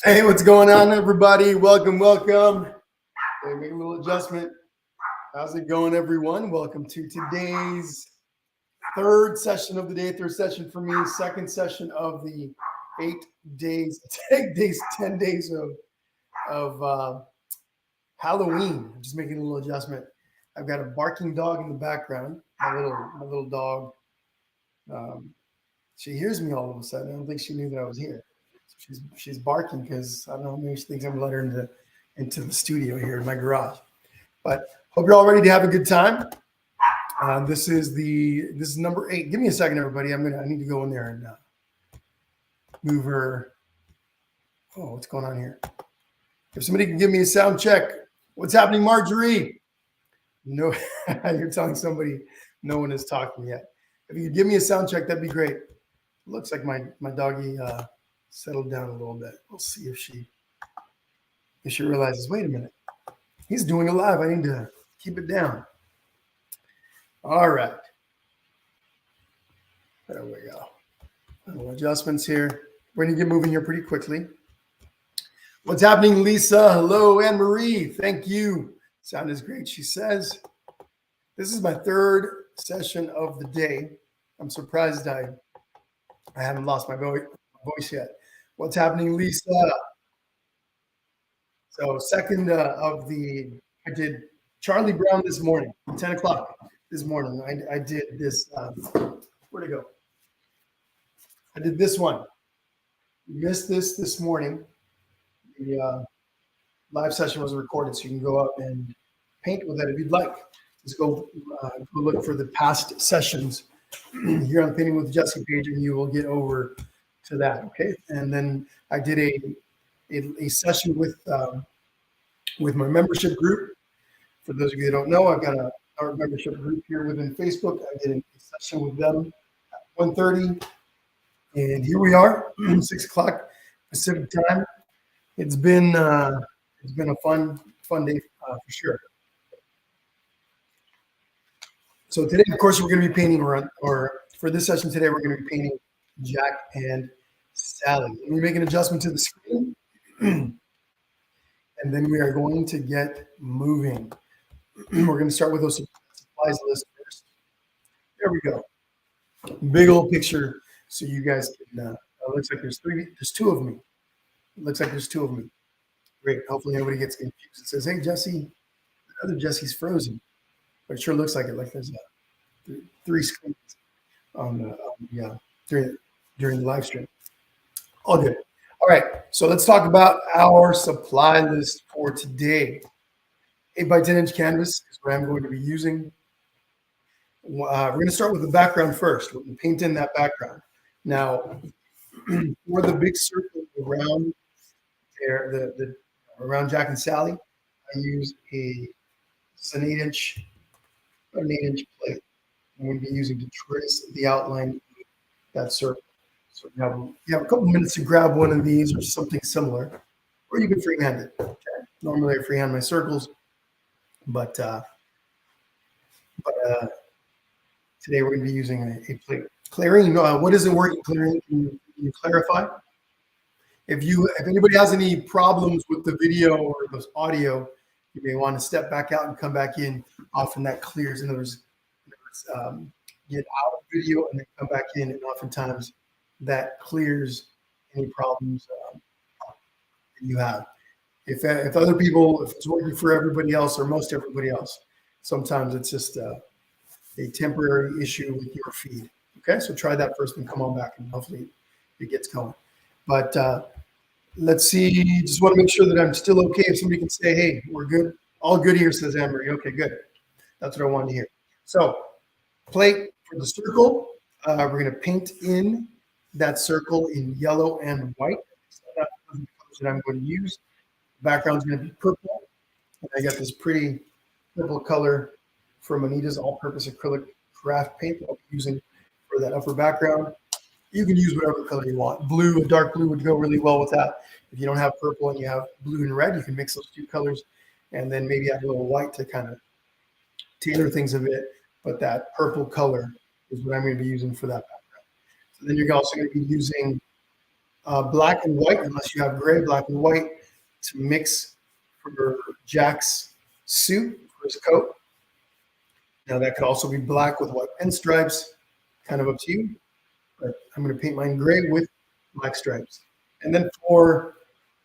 Hey, what's going on, everybody? Welcome, welcome. Hey, make a little adjustment. How's it going, everyone? Welcome to today's third session of the day, third session for me, second session of the 10 days of Halloween. I'm just making a little adjustment. I've got a barking dog in the background. My little dog. She hears me all of a sudden. I don't think she knew that I was here. So she's barking because I don't know. Maybe she thinks I'm gonna let her into the studio here in my garage. But hope you're all ready to have a good time. This is number 8. Give me a second, everybody. I need to go in there and move her. Oh, what's going on here? If somebody can give me a sound check, what's happening, Marjorie? No, you're telling somebody no one is talking yet. If you could give me a sound check, that'd be great. Looks like my doggy settled down a little bit. We'll see if she realizes, wait a minute, he's doing it live. I need to keep it down. All right. There we go. Little adjustments here. We're going to get moving here pretty quickly. What's happening, Lisa? Hello, Anne-Marie. Thank you. Sound is great, she says. This is my third session of the day. I'm surprised I haven't lost my voice yet. What's happening, Lisa? So second I did Charlie Brown this morning, 10 o'clock this morning. I did this, where'd it go? I did this one. You missed this morning. The live session was recorded, so you can go up and paint with it if you'd like. Just go look for the past sessions here on Painting with Jesse page, and you will get over to that, okay? And then I did a session with my membership group. For those of you that don't know, I've got our membership group here within Facebook. I did a session with them at 1:30, and here we are, 6 o'clock Pacific time. It's been a fun day for sure. So today, of course, we're going to be painting, or for this session today, we're going to be painting Jack and Sally. Let me make an adjustment to the screen, and then we are going to get moving. We're going to start with those supplies list first. There we go. Big old picture, so you guys can. It looks like there's 2 of me. It looks like there's 2 of me. Great. Hopefully nobody gets confused. It says, "Hey, Jesse, the other Jesse's frozen," but it sure looks like it. Like there's 3 screens during the live stream. All good. All right. So let's talk about our supply list for today. 8 by 10 inch canvas is what I'm going to be using. We're going to start with the background first. We're going to paint in that background. Now, for the big circle around there, around Jack and Sally, I use an 8-inch plate. I'm going to be using to trace the outline of that circle. So you have a couple minutes to grab one of these or something similar, or you can freehand it. Okay? Normally I freehand my circles, but today we're going to be using a plate. Clarine, what isn't working, Clarine? Can you clarify? If anybody has any problems with the video or the audio, you may want to step back out and come back in. Often that clears. In other words, get out of video and then come back in, and oftentimes that clears any problems that you have. If other people, if it's working for everybody else or most everybody else, sometimes it's just a temporary issue with your feed. Okay, so try that first and come on back, and hopefully it gets going. But let's see. Just want to make sure that I'm still okay. If somebody can say, "Hey, we're good," all good here, says Anne-Marie. Okay, good. That's what I wanted to hear. So, plate for the circle. We're going to paint in that circle in yellow and white. So that's the colors that I'm going to use. The background is going to be purple. And I got this pretty purple color from Anita's all-purpose acrylic craft paint that I'll be using for that upper background. You can use whatever color you want. Blue, a dark blue would go really well with that. If you don't have purple and you have blue and red, you can mix those 2 colors and then maybe add a little white to kind of tailor things a bit. But that purple color is what I'm going to be using for that background. So then you're also going to be using black and white, unless you have gray, black and white to mix for Jack's suit for his coat. Now that could also be black with white pinstripes, kind of up to you. But I'm going to paint mine gray with black stripes. And then for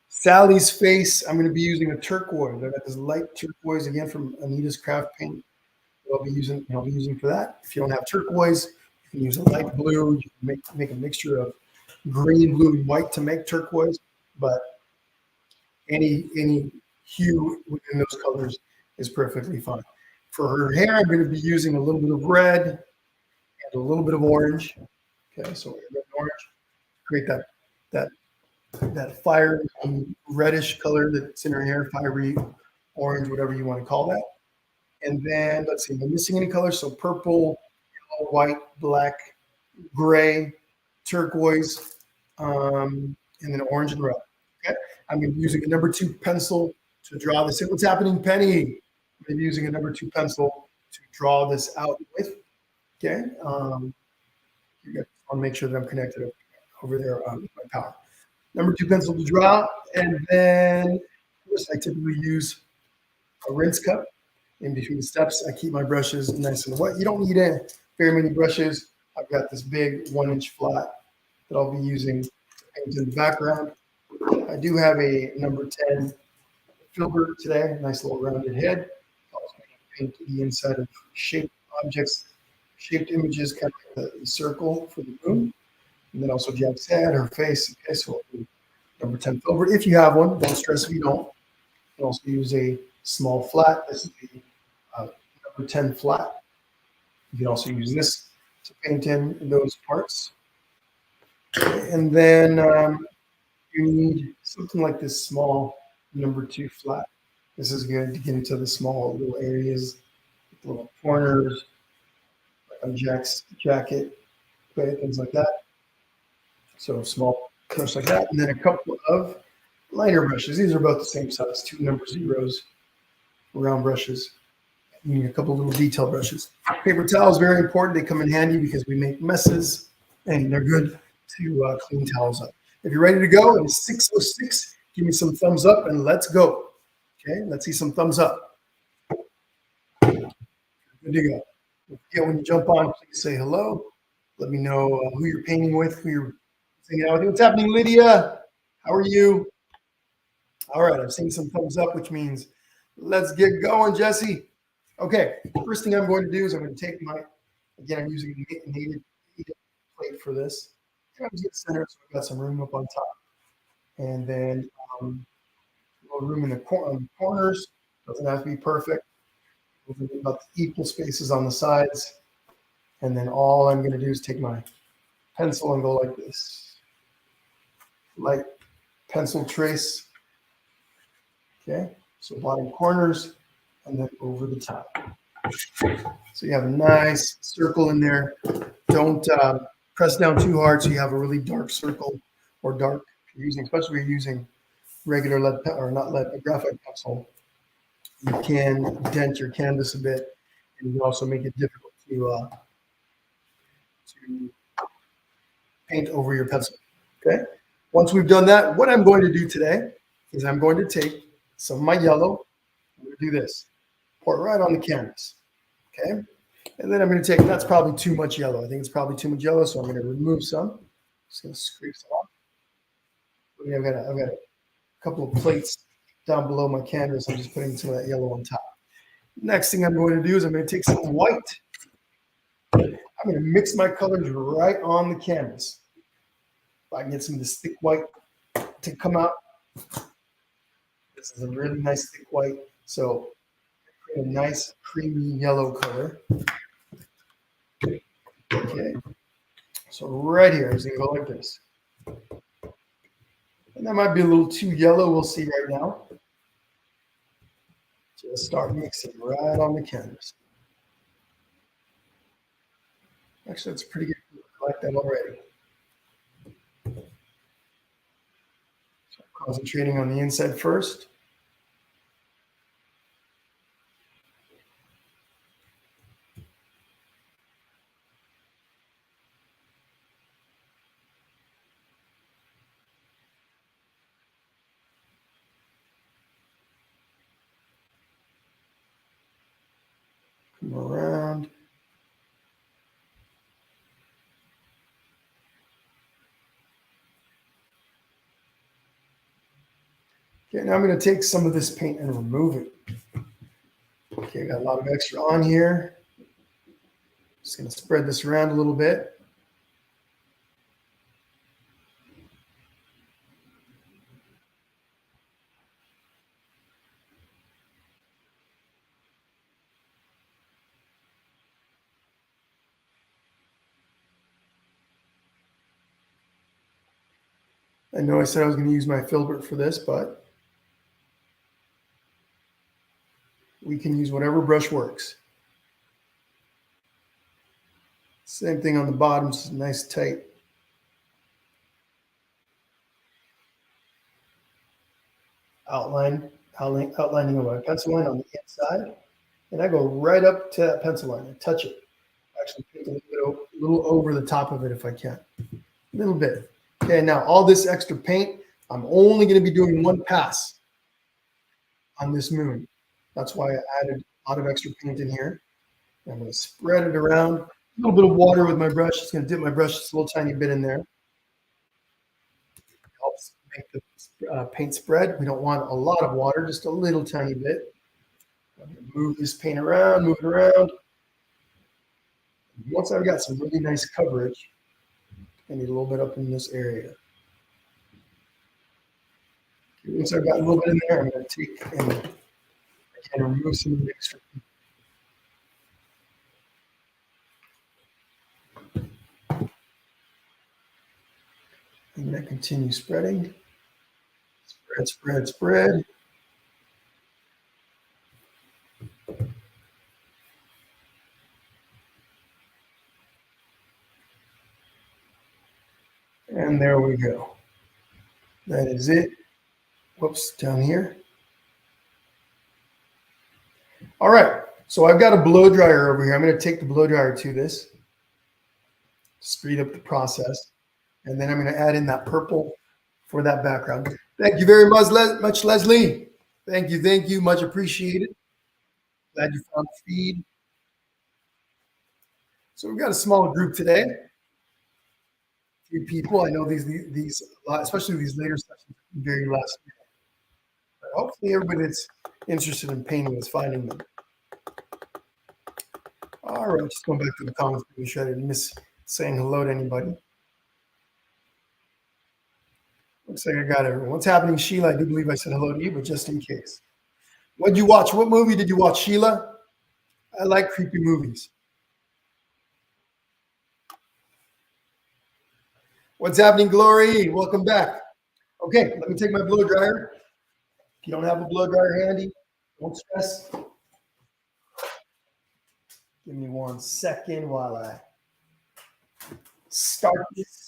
Sally's face, I'm going to be using a turquoise. I got this light turquoise again from Anita's Craft Paint. I'll be using for that. If you don't have turquoise, you can use a light blue. You can make a mixture of green, blue, and white to make turquoise. But any hue within those colors is perfectly fine. For her hair, I'm going to be using a little bit of red and a little bit of orange. Okay, so red and orange, create that fire reddish color that's in her hair, fiery orange, whatever you want to call that. And then let's see, am I missing any colors? So purple, yellow, white, black, gray, turquoise, and then orange and red. Okay, I'm going to be using a number 2 pencil to draw this in. What's happening, Penny? I'm going to be using a number 2 pencil to draw this out with. Okay, I want to make sure that I'm connected over there with my power. Number 2 pencil to draw, and then of course I typically use a rinse cup in between the steps. I keep my brushes nice and wet. You don't need very many brushes. I've got this big 1-inch flat that I'll be using to paint in the background. I do have a number 10 filbert today, nice little rounded head. I'll also paint the inside of shaped objects, shaped images, kind of like the circle for the moon. And then also Jack's head, her face. Okay, so number 10 filbert. If you have one, don't stress if you don't. You can also use a small flat. This is the number 10 flat. You can also use this to paint in those parts. And then you need something like this small number 2 flat. This is good to get into the small little areas, little corners, like on Jack's jacket, okay, things like that. So small colors like that. And then a couple of lighter brushes. These are about the same size, 2 number 0s, round brushes. You need a couple little detail brushes. Paper towels, very important. They come in handy because we make messes and they're good to clean towels up. If you're ready to go, it's 6:06. Give me some thumbs up and let's go. Okay, let's see some thumbs up. Good to go. Yeah, when you jump on, please say hello. Let me know who you're painting with, who you're hanging out with. What's happening, Lydia? How are you? All right, I've seen some thumbs up, which means let's get going, Jesse. Okay, first thing I'm going to do is I'm going to take again, I'm using a native plate for this. I'm going to get centered so I've got some room up on top. And then a little room in the corners. Doesn't have to be perfect. About the equal spaces on the sides. And then all I'm going to do is take my pencil and go like this. Light pencil trace. Okay, so bottom corners and then over the top. So you have a nice circle in there. Don't press down too hard so you have a really dark circle or dark, especially if you're using regular lead or not lead, a graphite pencil. You can dent your canvas a bit, and you can also make it difficult to paint over your pencil. Okay. Once we've done that, what I'm going to do today is I'm going to take some of my yellow. I'm going to do this, pour it right on the canvas. Okay. And then I'm going to take, that's probably too much yellow. I think it's probably too much yellow, so I'm going to remove some. Just going to scrape some off. I've got a couple of plates down below my canvas. I'm just putting some of that yellow on top. Next thing I'm going to do is I'm going to take some white. I'm going to mix my colors right on the canvas. If I can get some of this thick white to come out. This is a really nice thick white. So a nice creamy yellow color. Okay. So right here is going to go like this. And that might be a little too yellow. We'll see right now. Just start mixing right on the canvas. Actually, that's pretty good. I like that already. So concentrating on the inside first. Come around. Okay, now I'm going to take some of this paint and remove it. Okay, got a lot of extra on here. Just going to spread this around a little bit. I know I said I was going to use my filbert for this, but we can use whatever brush works. Same thing on the bottom, just nice tight. Outlining of my pencil line on the inside. And I go right up to that pencil line and touch it. Actually, take a little over the top of it if I can. A little bit. Okay, now all this extra paint, I'm only going to be doing one pass on this moon. That's why I added a lot of extra paint in here. I'm going to spread it around. A little bit of water with my brush. Just going to dip my brush just a little tiny bit in there. Helps make the paint spread. We don't want a lot of water, just a little tiny bit. I'm going to move this paint around, move it around. Once I've got some really nice coverage, I need a little bit up in this area. Once I've got a little bit in there, I'm going to take and remove some of the extra. I'm going to continue spreading. Spread, spread, spread. And there we go. That is it. Whoops, down here. All right, so I've got a blow dryer over here. I'm going to take the blow dryer to this, speed up the process, and then I'm going to add in that purple for that background. Thank you very much, Leslie. Thank you, much appreciated. Glad you found the feed. So we've got a small group today. 3 people. I know these especially these later sessions, very last minute. But hopefully everybody that's interested in painting is finding them. All right, just going back to the comments to be sure I didn't miss saying hello to anybody. Looks like I got everyone. What's happening, Sheila? I do believe I said hello to you, but just in case. What'd you watch? What movie did you watch, Sheila? I like creepy movies. What's happening, Glory? Welcome back. Okay, let me take my blow dryer. If you don't have a blow dryer handy, don't stress. Give me 1 second while I start this.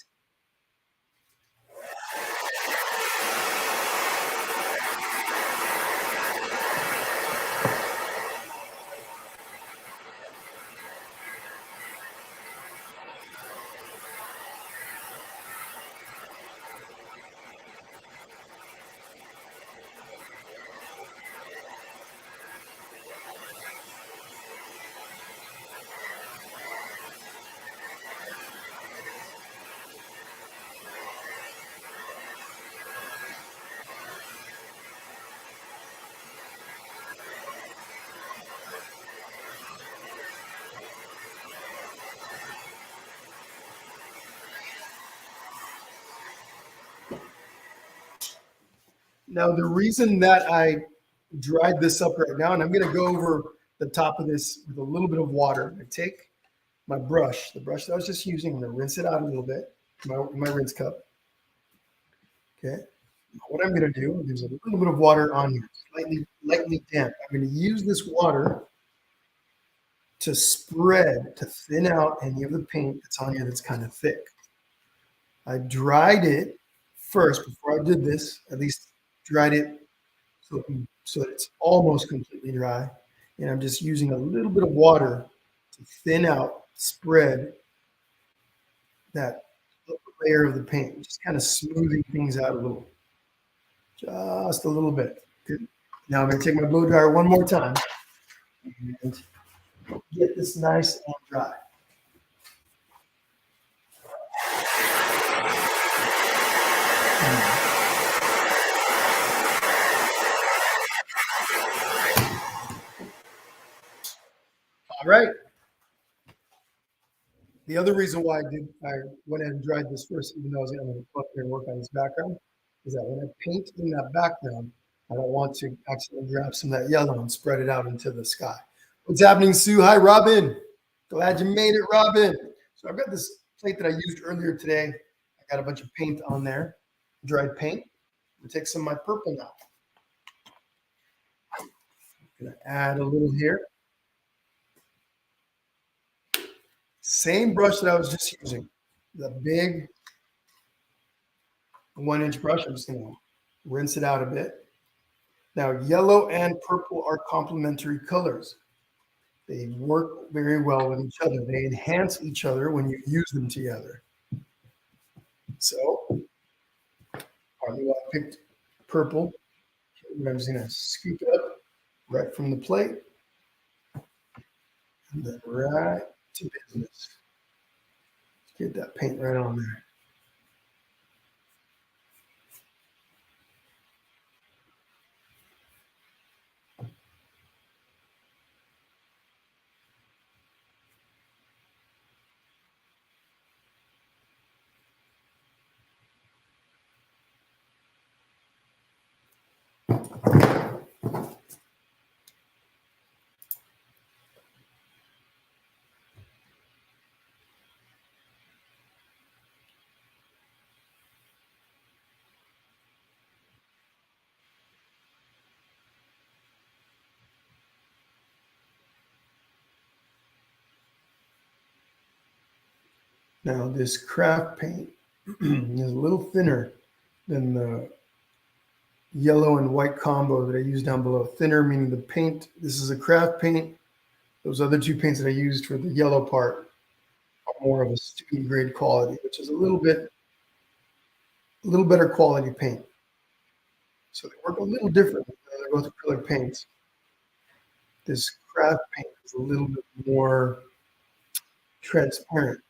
Now, the reason that I dried this up right now, and I'm going to go over the top of this with a little bit of water. I take my brush, the brush that I was just using, I'm going to rinse it out a little bit, my rinse cup. Okay. What I'm going to do, there's a little bit of water on here, lightly damp. I'm going to use this water to spread, to thin out any of the paint that's on here that's kind of thick. I dried it first before I did this, at least dried it so that it's almost completely dry. And I'm just using a little bit of water to thin out, spread that layer of the paint, just kind of smoothing things out a little, just a little bit. Good. Now I'm going to take my blow dryer one more time. And get this nice and dry. All right. The other reason why I went ahead and dried this first, even though I was going to go up there and work on this background, is that when I paint in that background, I don't want to accidentally grab some of that yellow and spread it out into the sky. What's happening, Sue? Hi, Robin. Glad you made it, Robin. So I've got this plate that I used earlier today. I got a bunch of paint on there, dried paint. I'm gonna take some of my purple now. I'm gonna add a little here. Same brush that I was just using, the big 1-inch brush. I'm just gonna rinse it out a bit. Now, yellow and purple are complementary colors. They work very well with each other. They enhance each other when you use them together. So, partly why I picked purple. I'm just gonna scoop it up right from the plate, and then right to business. Get that paint right on there. Now, this craft paint is a little thinner than the yellow and white combo that I used down below. Thinner meaning the paint, this is a craft paint. Those other two paints that I used for the yellow part are more of a student grade quality, which is a little better quality paint. So they work a little differently than both acrylic paints. This craft paint is a little bit more transparent.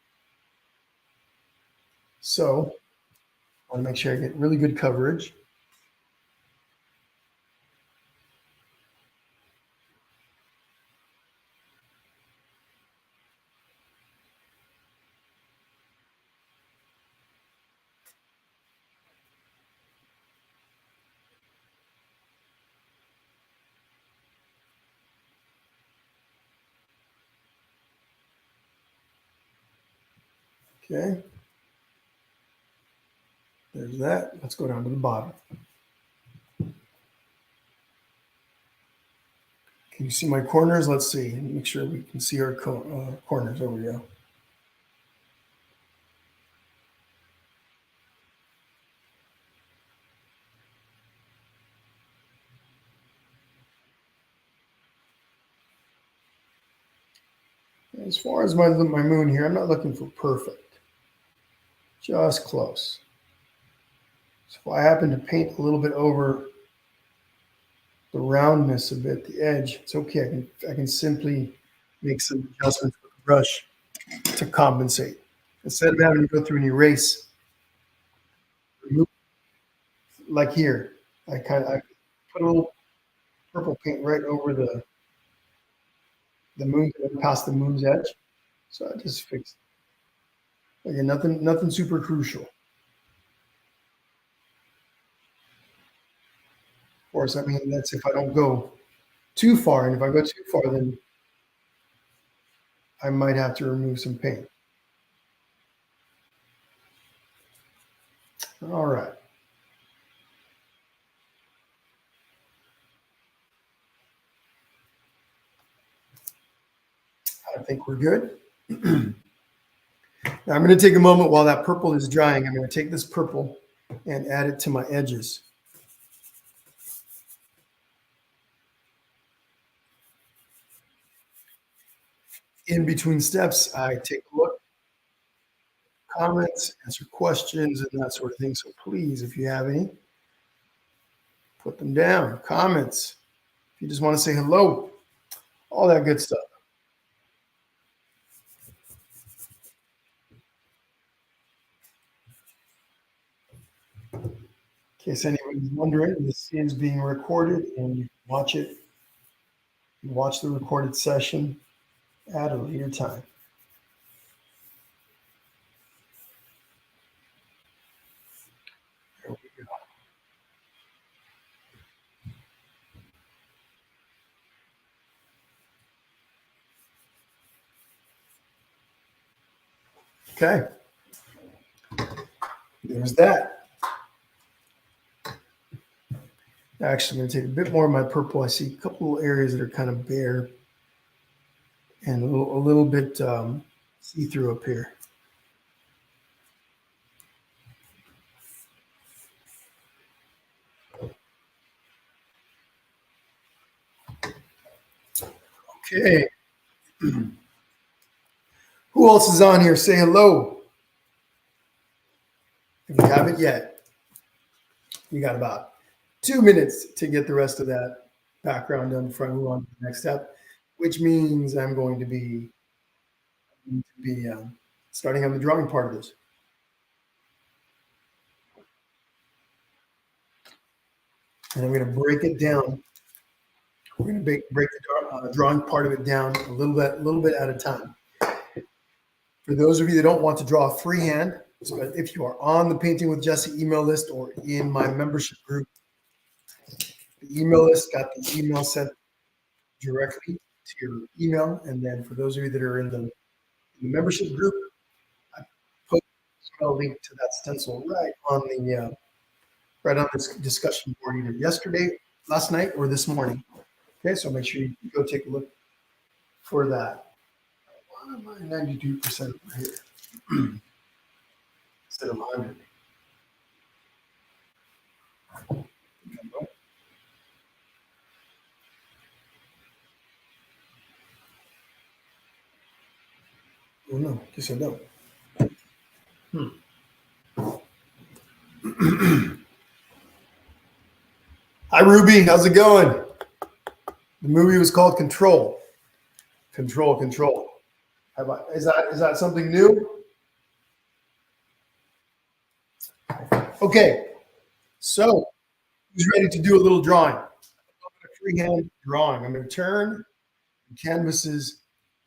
So I want to make sure I get really good coverage. Okay. There's that. Let's go down to the bottom. Can you see my corners? Let's see. Make sure we can see our corners. There we go. As far as my moon here, I'm not looking for perfect. Just close. So if I happen to paint a little bit over the roundness a bit, the edge, it's okay. I can simply make some adjustments with the brush to compensate. Instead of having to go through and erase, remove, like here, I put a little purple paint right over the moon, past the moon's edge. So I just fixed. Again, nothing super crucial. Of course, I mean that's if I don't go too far, and if I go too far, then I might have to remove some paint. All right. I think we're good. Now I'm going to take a moment while that purple is drying. I'm going to take this purple and add it to my edges. In between steps, I take a look, comments, answer questions, and that sort of thing. So please, if you have any, put them down. Comments. If you just want to say hello, all that good stuff. In case anybody's wondering, this is being recorded and you can watch it, watch the recorded session at a later time. There we go. Okay. There's that. Actually, I'm going to take a bit more of my purple. I see a couple of areas that are kind of bare and a little bit see-through up here. Okay. Who else is on here? Say hello. If you haven't yet, you got about 2 minutes to get the rest of that background done before I move on to the next step, which means I'm going to be starting on the drawing part of this. And I'm going to break it down. We're going to break the drawing part of it down a little bit at a time. For those of you that don't want to draw freehand, so if you are on the Painting with Jesse email list or in my membership group, the email list got the email sent directly to your email. And then for those of you that are in the membership group, I put a link to that stencil right on this discussion board either yesterday, last night, or this morning. Okay, so make sure you go take a look for that. Why am I 92% over here instead of 100? Oh no, guess I don't. Hi Ruby, how's it going? The movie was called Control. Control. Is that something new? Okay, so who's ready to do a little drawing? A freehand drawing. I'm going to turn the canvases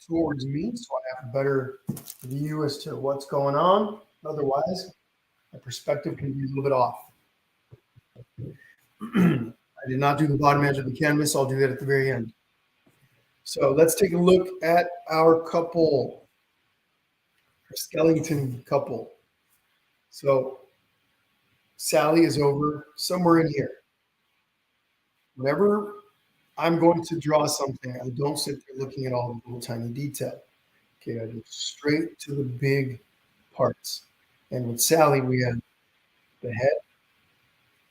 towards me so I have a better view as to what's going on. Otherwise, my perspective can be a little bit off. I did not do the bottom edge of the canvas. I'll do that at the very end. So let's take a look at our couple, our skeleton couple. So Sally is over somewhere in here. Whenever I'm going to draw something, I don't sit there looking at all the little tiny detail. Okay, I go straight to the big parts. And with Sally, we have the head,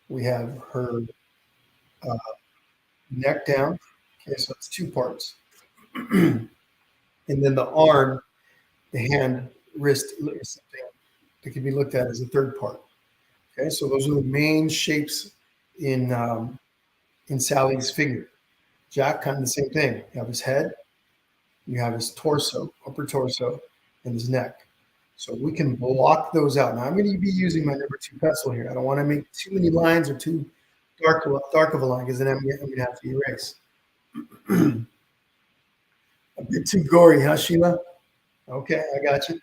we have her neck down. Okay, so it's two parts. And then the arm, the hand, wrist, something that can be looked at as a third part. Okay, so those are the main shapes in Sally's figure. Jack, kind of the same thing. You have his head, you have his torso, upper torso, and his neck. So we can block those out. Now I'm going to be using my number 2 pencil here. I don't want to make too many lines or too dark of a line because then I'm going to have to erase. A bit too gory, huh, Sheila? Okay, I got you.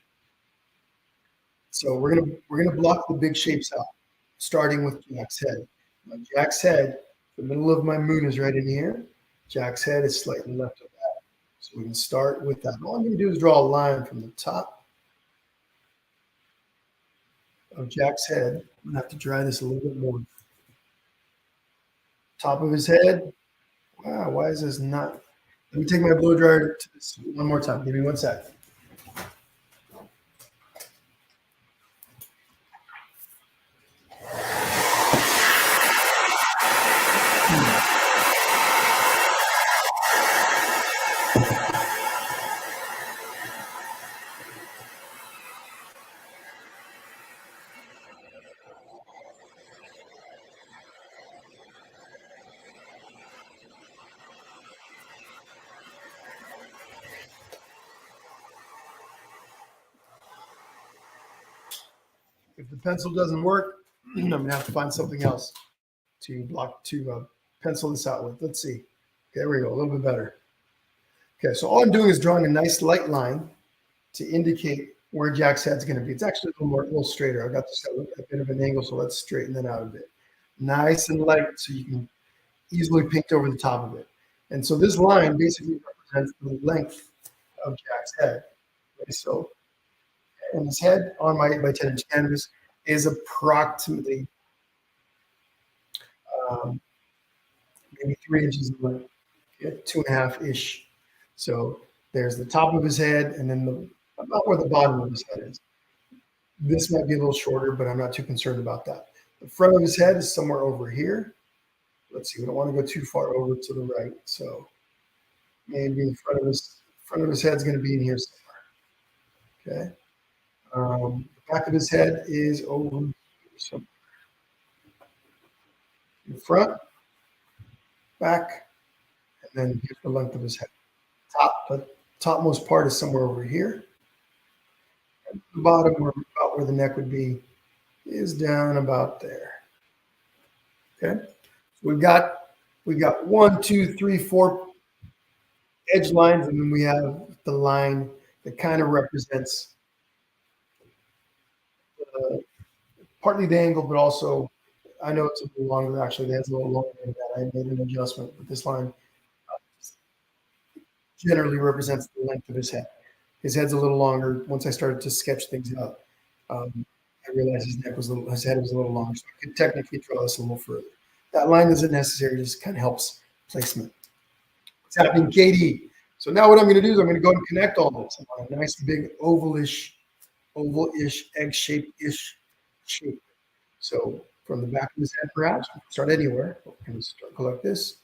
So we're gonna block the big shapes out, starting with Jack's head. Now, Jack's head, the middle of my moon is right in here. Jack's head is slightly left of that. So we can start with that. All I'm going to do is draw a line from the top of Jack's head. I'm going to have to dry this a little bit more. Top of his head. Wow, why is this not? Let me take my blow dryer to this one more time. Give me 1 sec. If the pencil doesn't work, I'm gonna have to find something else to pencil this out with. Let's see. There we go, a little bit better. Okay, so all I'm doing is drawing a nice light line to indicate where Jack's head's going to be. It's actually a little straighter. I got this at a bit of an angle, so let's straighten that out a bit. Nice and light, so you can easily paint over the top of it. And so this line basically represents the length of Jack's head. Okay, so, and his head on my 10-inch canvas is approximately um, maybe 3 inches in length, okay, 2.5-ish. So there's the top of his head, and then about where the bottom of his head is. This might be a little shorter, but I'm not too concerned about that. The front of his head is somewhere over here. Let's see, we don't want to go too far over to the right. So maybe the front of his head is going to be in here somewhere. Okay. The back of his head is over here. So in front, back, and then here's the length of his head. The topmost part is somewhere over here. And the bottom, about where the neck would be, is down about there. Okay. So we've got 1, 2, 3, 4 edge lines, and then we have the line that kind of represents partly the angle, but also I know it's a little longer. Actually, that's a little longer than that. I made an adjustment, but this line generally represents the length of his head. His head's a little longer. Once I started to sketch things out, I realized his head was a little longer, so I could technically draw this a little further. That line isn't necessary; just kind of helps placement. What's happening, Katie? So now what I'm going to do is I'm going to go and connect all this. I want a nice big oval-ish, egg-shaped-ish shape. So from the back of his head, perhaps, start anywhere. We're going to start like this.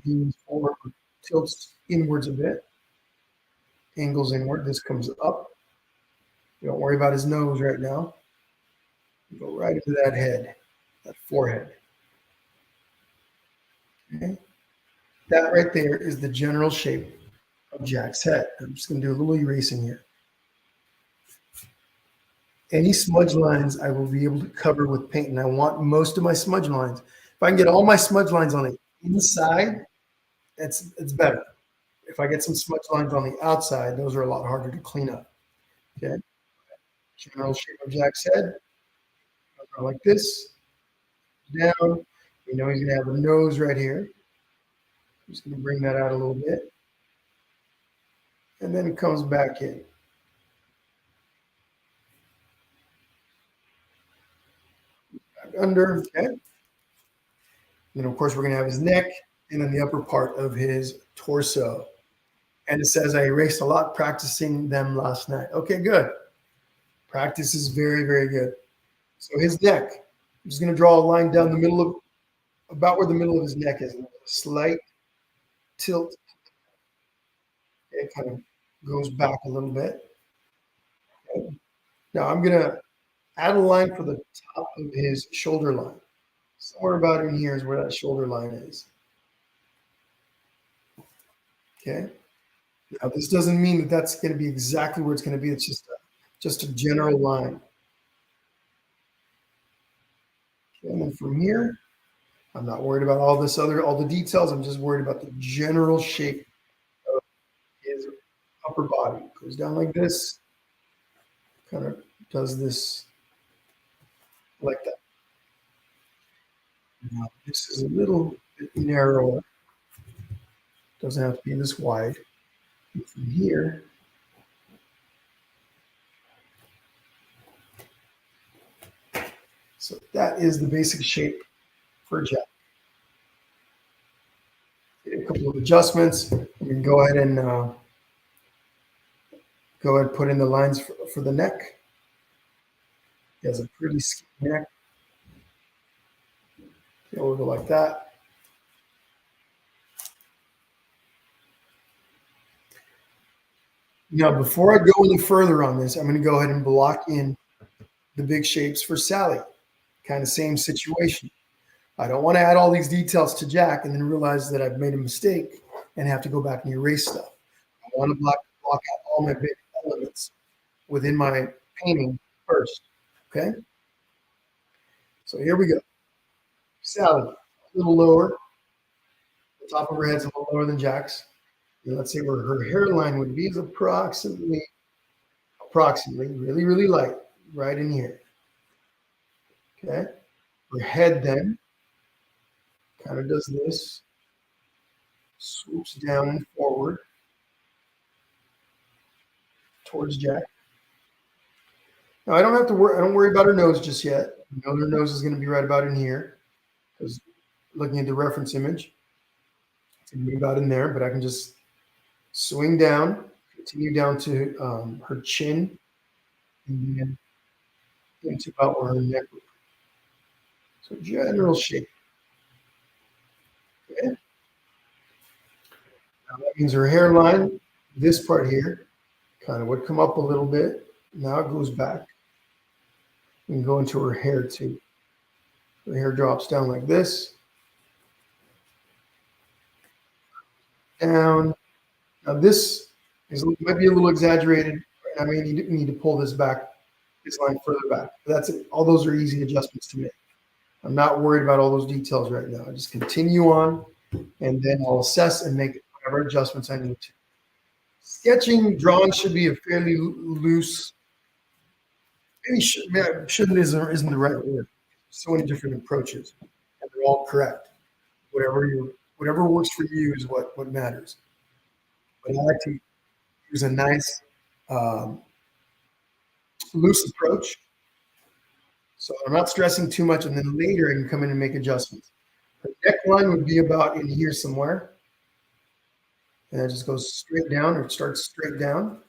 Leans forward, tilts inwards a bit, angles inward. This comes up. Don't worry about his nose right now. Go right into that head, that forehead. Okay. That right there is the general shape of Jack's head. I'm just going to do a little erasing here. Any smudge lines I will be able to cover with paint, and I want most of my smudge lines. If I can get all my smudge lines on the inside, it's better. If I get some smudge lines on the outside, those are a lot harder to clean up. Okay. General shape of Jack's head. Like this. Down. You know he's going to have a nose right here. I'm just going to bring that out a little bit. And then it comes back in. Back under. Okay. And then, of course, we're going to have his neck and then the upper part of his torso. And it says, I erased a lot practicing them last night. Okay, good. Practice is very, very good. So his neck, I'm just going to draw a line down the middle of, about where the middle of his neck is. A slight tilt. It kind of goes back a little bit. Okay. Now I'm going to add a line for the top of his shoulder line. Somewhere about in here is where that shoulder line is. Okay. Now this doesn't mean that that's going to be exactly where it's going to be. It's just a general line. Okay, and then from here, I'm not worried about all the details. I'm just worried about the general shape of his upper body. It goes down like this, kind of does this like that. Now, this is a little bit narrower. Doesn't have to be this wide. And from here, so that is the basic shape for Jack. A couple of adjustments. We can go ahead and put in the lines for the neck. He has a pretty skinny neck. Okay, we'll go like that. Now, before I go any further on this, I'm going to go ahead and block in the big shapes for Sally. Kind of same situation. I don't want to add all these details to Jack and then realize that I've made a mistake and have to go back and erase stuff. I want to block out all my big elements within my painting first. Okay. So here we go. Sally, a little lower. The top of her head's a little lower than Jack's. And let's say where her hairline would be is approximately, really, really light, right in here. Okay. Her head then kind of does this, swoops down and forward towards Jack. Now I don't have to worry. I don't worry about her nose just yet. I know her nose is going to be right about in here because looking at the reference image, it's going to be about in there. But I can just swing down, continue down to her chin, and then into about where her neck would be. So general shape. Okay. Now that means her hairline, this part here, kind of would come up a little bit. Now it goes back and go into her hair too. Her hair drops down like this. Down. Now this might be a little exaggerated. I may need to pull this back, this line further back. That's it. All those are easy adjustments to make. I'm not worried about all those details right now. I just continue on, and then I'll assess and make whatever adjustments I need to. Sketching, drawing should be a fairly loose. Maybe shouldn't isn't the right word. So many different approaches, and they're all correct. Whatever works for you is what matters. But I like to use a nice loose approach, so I'm not stressing too much, and then later I can come in and make adjustments. The neckline would be about in here somewhere, and it just goes straight down, or it starts straight down,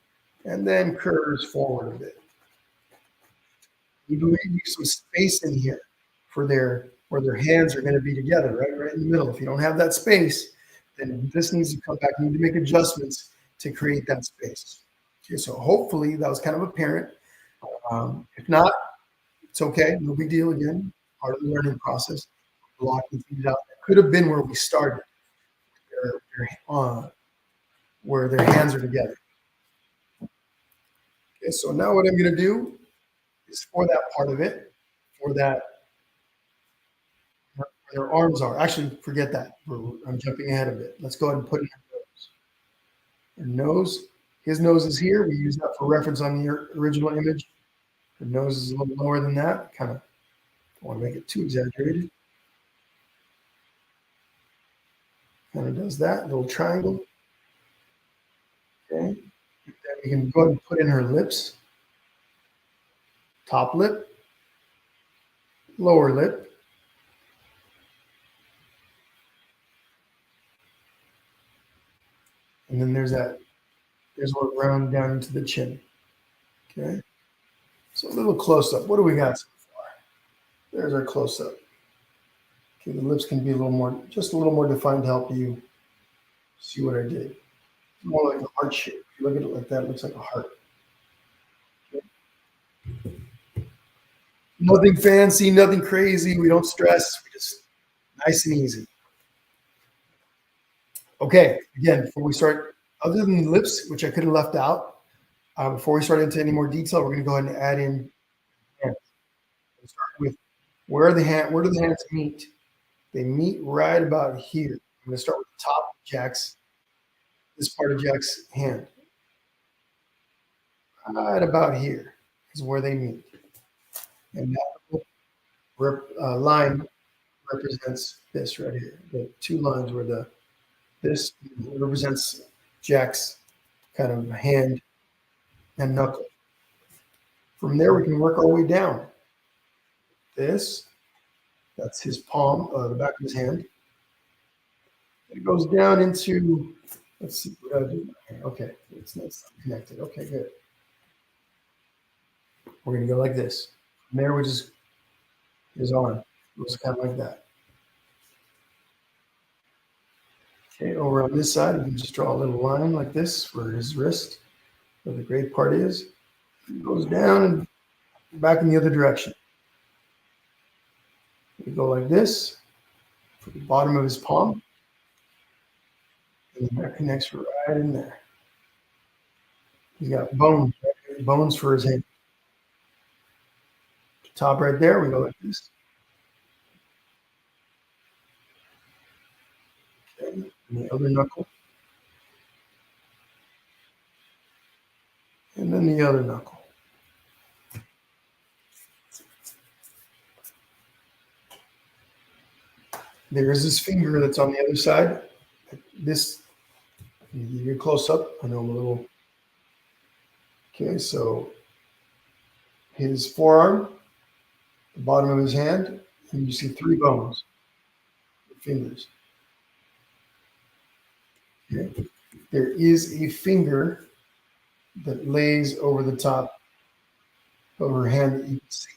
and then curves forward a bit. You leave some space in here for where their hands are going to be together, right in the middle. If you don't have that space, then this needs to come back. You need to make adjustments to create that space. Okay, so hopefully that was kind of apparent. If not, it's okay. No big deal. Again, part of the learning process. Blocking things out. That could have been where we started, where their hands are together. Okay, so now what I'm going to do is for that part of it, for that, where their arms are. Actually, forget that. I'm jumping ahead of it. Let's go ahead and put in her nose. Her nose, his nose is here. We use that for reference on the original image. Her nose is a little lower than that. Kind of don't want to make it too exaggerated. Kind of does that little triangle. Okay. Then we can go ahead and put in her lips. Top lip, lower lip. And then there's where it round down into the chin. Okay. So a little close up. What do we got so far? There's our close up. Okay, the lips can be just a little more defined to help you see what I did. More like a heart shape. If you look at it like that, it looks like a heart. Okay. Nothing fancy, nothing crazy. We don't stress. We just nice and easy. Okay, again, before we start, other than the lips, which I could have left out, before we start into any more detail, we're going to go ahead and add in hands. We'll start with where do the hands meet? They meet right about here. I'm going to start with the top of this part of Jack's hand. Right about here is where they meet. And that line represents this right here. The two lines where this represents Jack's kind of hand and knuckle. From there, we can work our way down. That's his palm, the back of his hand. It goes down into, let's see what I do. Okay, it's not connected. Okay, good. We're going to go like this. From there, his arm. It goes kind of like that. Okay, over on this side, we can just draw a little line like this for his wrist, where the gray part is. It goes down and back in the other direction. We go like this for the bottom of his palm. And that connects right in there. He's got bones for his hand. Top right there, we go like this. And the other knuckle, and then the other knuckle. There's this finger that's on the other side. This, let me give you a close up. I know I'm a little, okay, so his forearm, the bottom of his hand, and you see three bones, fingers. Okay. There is a finger that lays over the top of her hand that you can see.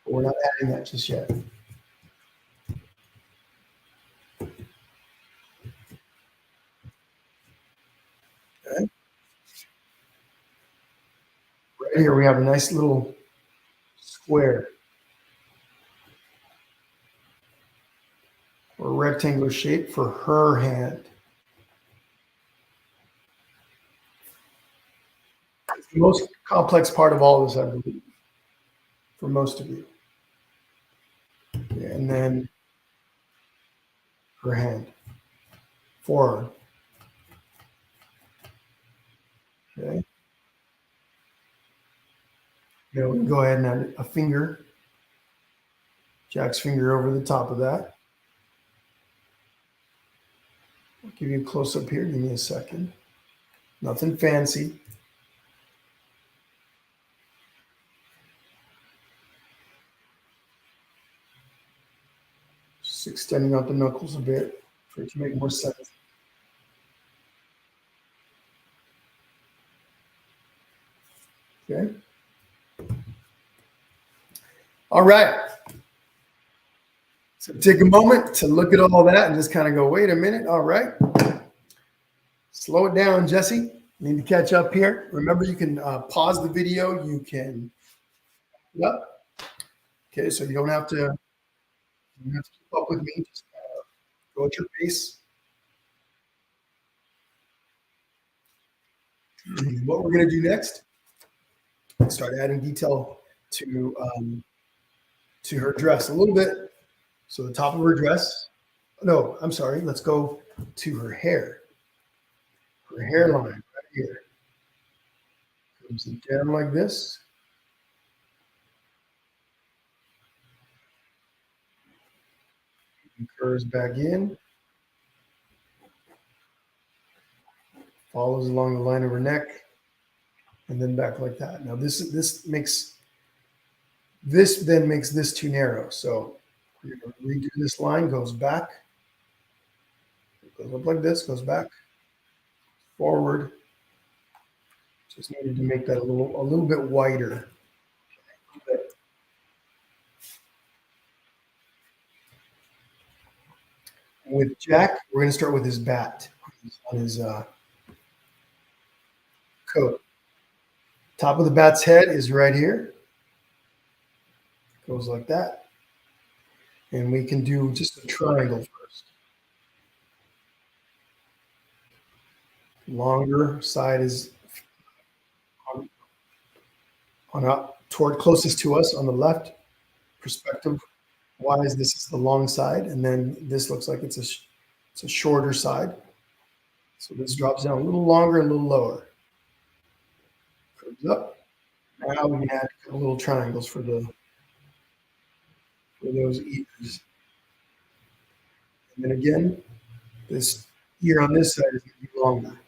But we're not adding that just yet. Okay. Right here we have a nice little square or rectangular shape for her hand. It's the most complex part of all this, I believe, for most of you. Okay, and then her hand, forearm. Okay. Now we can go ahead and add a finger, Jack's finger over the top of that. I'll give you a close up here. Give me a second. Nothing fancy. Just extending out the knuckles a bit for it to make more sense. Okay. All right. So take a moment to look at all that and just kind of go, wait a minute. All right. Slow it down, Jesse. Need to catch up here. Remember, you can pause the video. You can, yep. Okay, so you don't have to keep up with me. Just go at your pace. What we're going to do next, start adding detail to her dress a little bit. So the top of her dress. No, I'm sorry. Let's go to her hair. Her hairline right here comes down like this. And curves back in. Follows along the line of her neck, and then back like that. Now this then makes this too narrow. So we're going to redo this line. Goes back. Goes up like this. Goes back. Forward. Just needed to make that a little bit wider. With Jack, we're going to start with his bat on his coat. Top of the bat's head is right here. Goes like that. And we can do just a triangle first. Longer side is on up toward closest to us on the left. Perspective wise, this is the long side, and then this looks like it's a shorter side. So this drops down a little longer, a little lower. Curves up. Now we can add a couple little triangles for those ears. And then again, this ear on this side is going to be longer.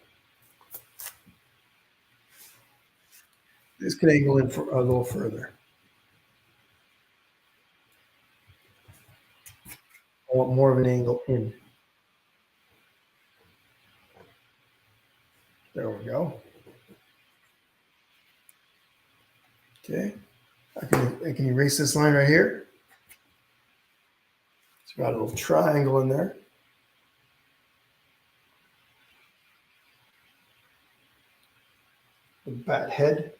This can angle in for a little further. I want more of an angle in. There we go. Okay. I can erase this line right here. It's got a little triangle in there. The bat head.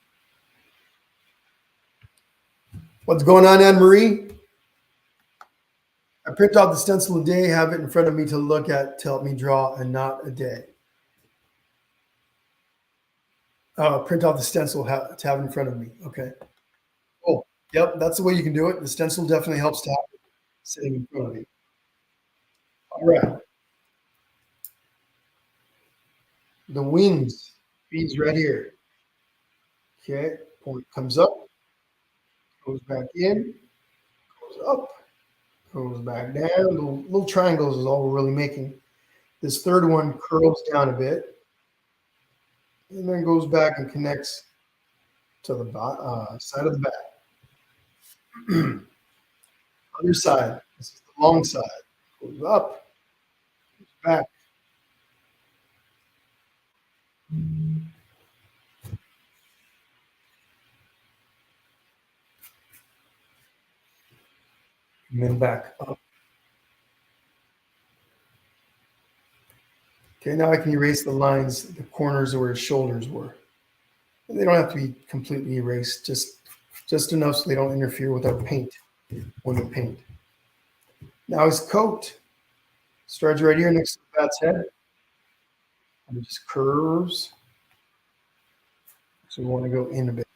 What's going on, Anne-Marie? I print out the stencil a day, have it in front of me to look at, to help me draw, and not a day. Print out the stencil to have in front of me. Okay. Cool. Yep, that's the way you can do it. The stencil definitely helps to have it sitting in front of you. All right. The wings, beads right here. Okay, point comes up, goes back in, goes up, goes back down. Little triangles is all we're really making. This third one curls down a bit and then goes back and connects to the side of the back. Other side, this is the long side. Goes up, goes back. And then back up. Okay, now I can erase the lines, the corners where his shoulders were. They don't have to be completely erased, just enough so they don't interfere with our paint when we paint. Now his coat starts right here next to the bat's head. And it just curves. So we want to go in a bit.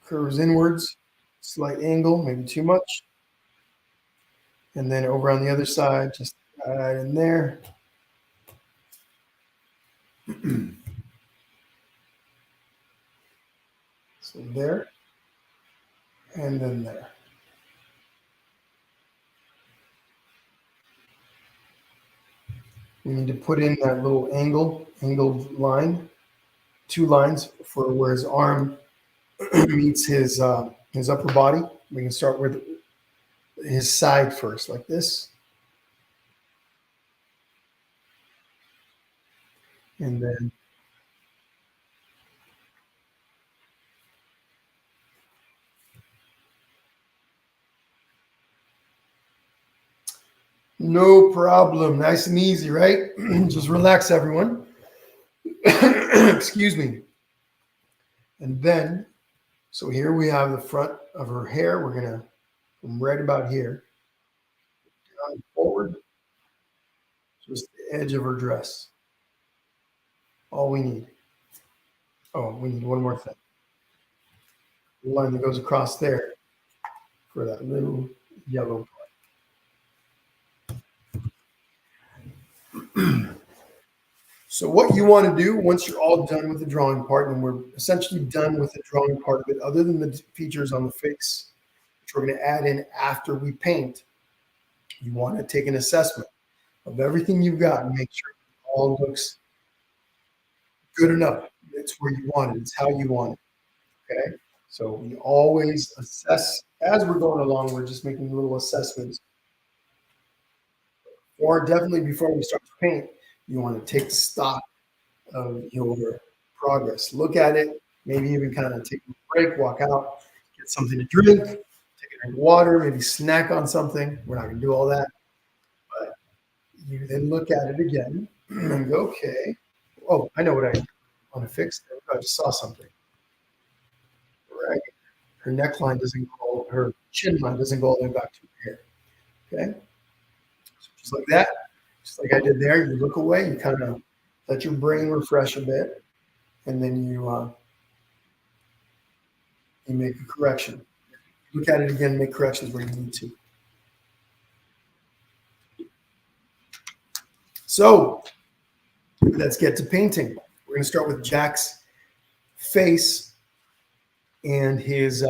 Curves inwards, slight angle, maybe too much. And then over on the other side, just right in there. So there, and then there. We need to put in that little angled line, 2 lines for where his arm meets his upper body. We can start with his side first, like this. And then no problem. Nice and easy, right? Just relax, everyone. Excuse me. And then, so here we have the front of her hair. We're going to, from right about here, down forward, just the edge of her dress. All we need. Oh, we need one more thing. The line that goes across there for that little yellow part. So what you want to do once you're all done with the drawing part, and we're essentially done with the drawing part of it, other than the features on the face, which we're going to add in after we paint, you want to take an assessment of everything you've got and make sure it all looks good enough. It's where you want it. It's how you want it. Okay. So we always assess as we're going along. We're just making little assessments. Or definitely before we start to paint, you want to take stock of your progress. Look at it, maybe even kind of take a break, walk out, get something to drink, take a drink of water, maybe snack on something. We're not going to do all that. But you then look at it again and go, okay. Oh, I know what I want to fix. I just saw something. Right. Her neckline doesn't go, her chin line doesn't go all the way back to her hair. Okay. So just like that, just like I did there, you look away, you kind of let your brain refresh a bit, and then you make a correction. Look at it again, make corrections where you need to. So let's get to painting. We're going to start with Jack's face and his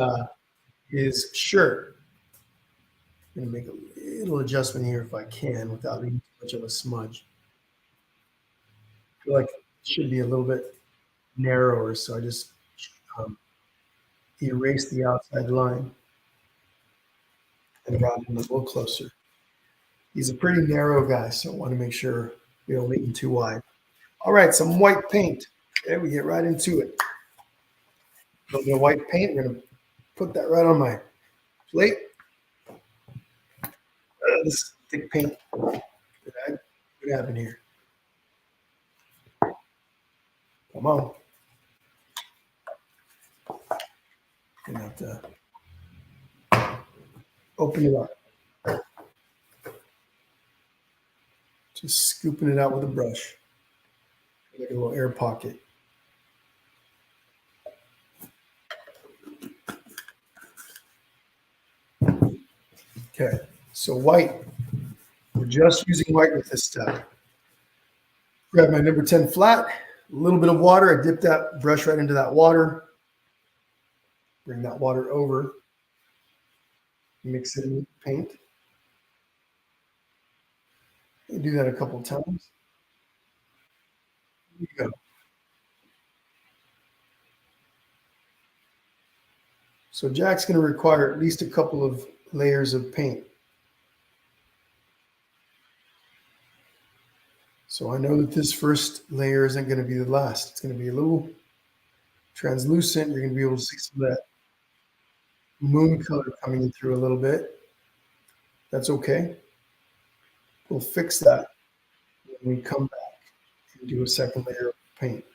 shirt. I'm going to make a little adjustment here if I can without leaving too much of a smudge. I feel like it should be a little bit narrower, so I just erase the outside line and brought him a little closer. He's a pretty narrow guy, so I want to make sure we don't make him too wide. All right, some white paint. Okay, we get right into it. A little bit of white paint. We're going to put that right on my plate. This thick paint. What happened here? Come on. Gonna have to open it up. Just scooping it out with a brush. Like a little air pocket. Okay, so white. We're just using white with this step. Grab my number 10 flat, a little bit of water. I dip that brush right into that water, bring that water over, mix it in with the paint. You do that a couple times. There you go. So Jack's going to require at least a couple of layers of paint. So I know that this first layer isn't going to be the last. It's going to be a little translucent. You're going to be able to see some of that moon color coming in through a little bit. That's okay. We'll fix that when we come back and do a second layer of paint.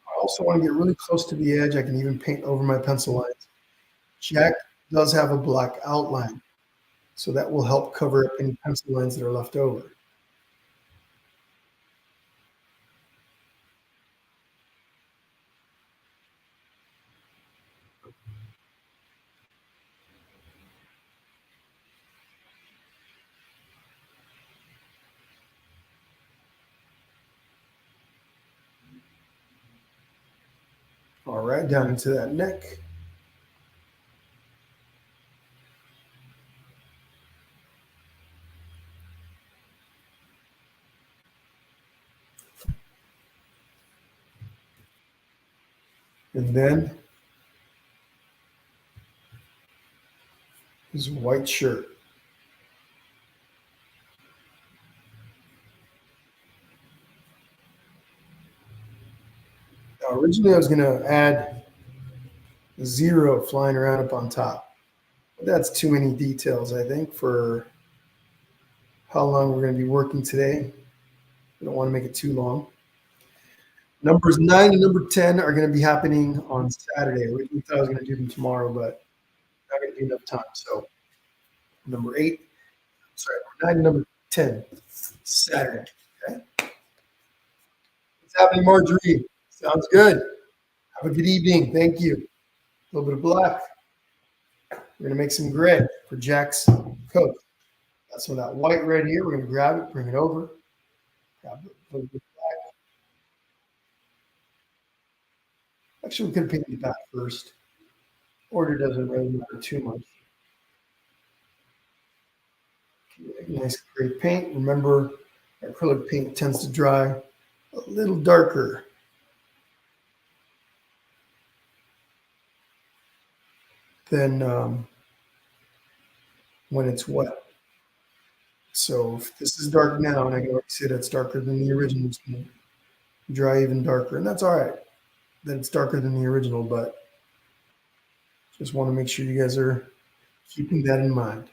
I also want to get really close to the edge. I can even paint over my pencil lines. Jack does have a black outline, so that will help cover up any pencil lines that are left over. All right, down into that neck. And then his white shirt. Now, originally I was going to add a zero flying around up on top. But that's too many details, I think, for how long we're going to be working today. We don't want to make it too long. Numbers 9 and number 10 are going to be happening on Saturday. I originally thought I was going to do them tomorrow, but not going to be enough time. So number 8, sorry, number 9 and number 10, Saturday. Okay. What's happening, Marjorie? Sounds good. Have a good evening. Thank you. A little bit of black. We're going to make some gray for Jack's coat. Got some of that white right here. We're going to grab it, bring it over. Grab a little bit black. Actually, we could have painted the back first. Order doesn't really matter too much. Nice gray paint. Remember, acrylic paint tends to dry a little darker than when it's wet. So if this is dark now, and I can already see that's darker than the original, it's going to dry even darker. And that's all right that it's darker than the original, but just want to make sure you guys are keeping that in mind.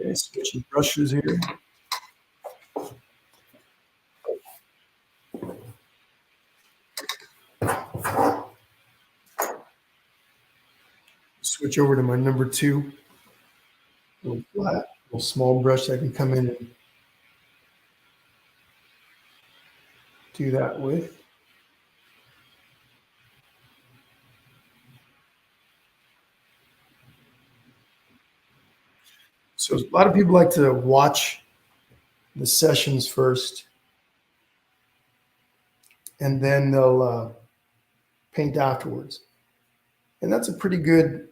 Okay, switching brushes here. Switch over to my number 2. A little flat, a little small brush that I can come in and do that with. So a lot of people like to watch the sessions first, and then they'll paint afterwards. And that's a pretty good,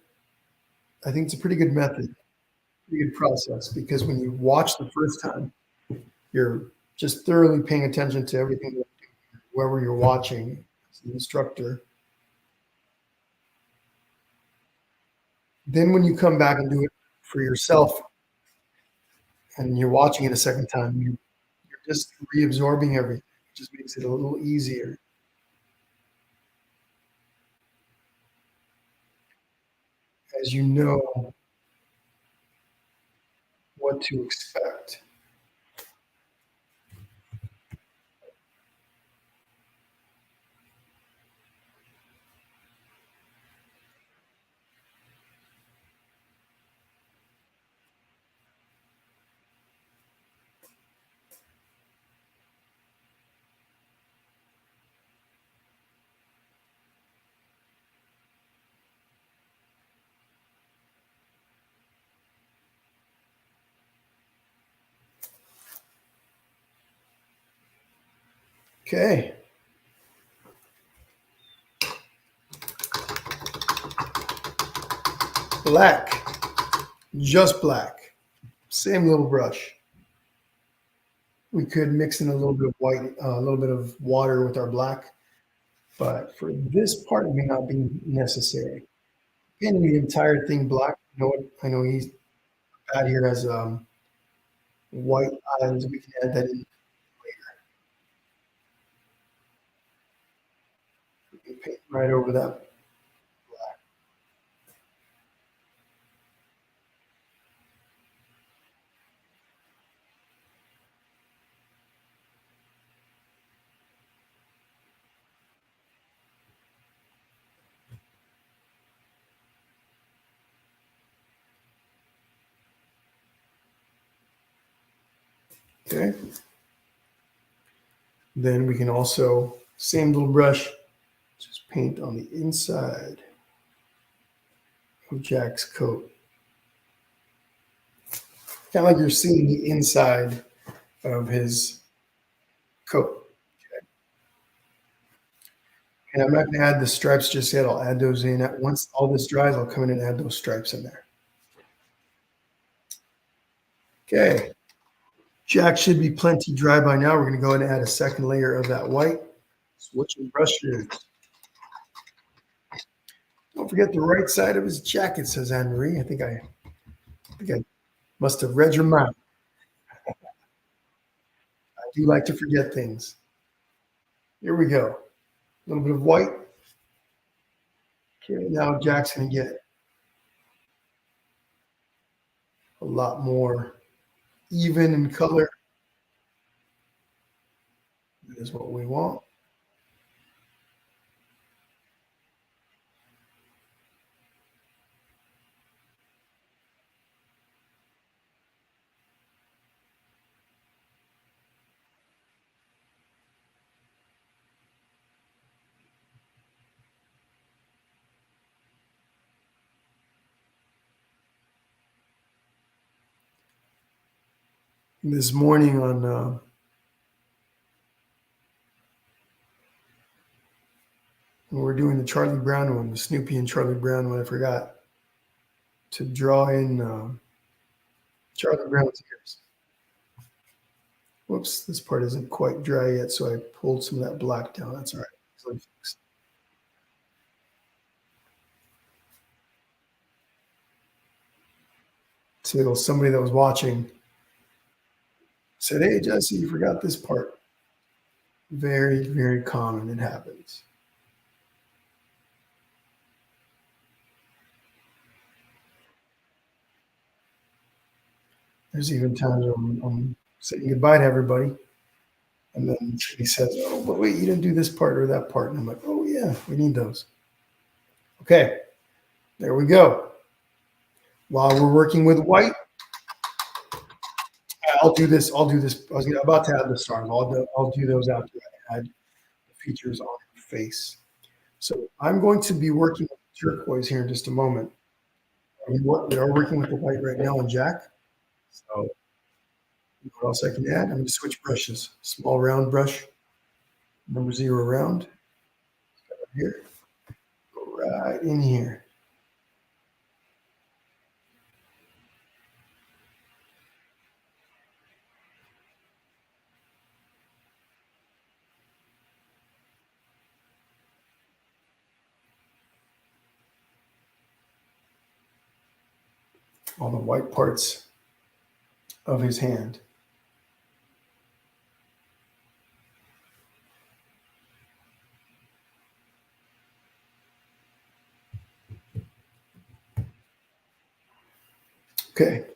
I think it's a pretty good method, pretty good process, because when you watch the first time, you're just thoroughly paying attention to everything, wherever you're watching as an instructor. Then when you come back and do it for yourself and you're watching it a second time, you're just reabsorbing everything. It just makes it a little easier as you know what to expect. Okay. Black. Just black. Same little brush. We could mix in a little bit of white, a little bit of water with our black, but for this part, it may not be necessary. Painting the entire thing black. You know what? I know he's out here has white islands. We can add that in later. Paint right over that. Okay. Then we can also, same little brush, just paint on the inside of Jack's coat. Kind of like you're seeing the inside of his coat. And I'm not going to add the stripes just yet. I'll add those in. Once all this dries, I'll come in and add those stripes in there. Okay. Jack should be plenty dry by now. We're going to go ahead and add a second layer of that white. Switching brushes. Don't forget the right side of his jacket, says Anne Marie. I think I must have read your mind. I do like to forget things. Here we go. A little bit of white. Okay, now Jack's going to get a lot more even in color. That is what we want. This morning on when we're doing the Charlie Brown one, the Snoopy and Charlie Brown one, I forgot to draw in Charlie Brown's ears. Whoops, this part isn't quite dry yet, so I pulled some of that black down. That's all right. So somebody that was watching said, "Hey, Jesse, you forgot this part." Very, very common. It happens. There's even times when I'm saying goodbye to everybody, and then he says, "Oh, but wait, you didn't do this part or that part." And I'm like, "Oh yeah, we need those." Okay, there we go. While we're working with white, I'll do this. I'll do this. About to add the stars. I'll do those after I add the features on your face. So I'm going to be working with turquoise here in just a moment. We are working with the white right now on Jack. So what else I can add? I'm going to switch brushes. Small round brush, number 0 round. Right here. Go right in here. All the white parts of his hand. Okay.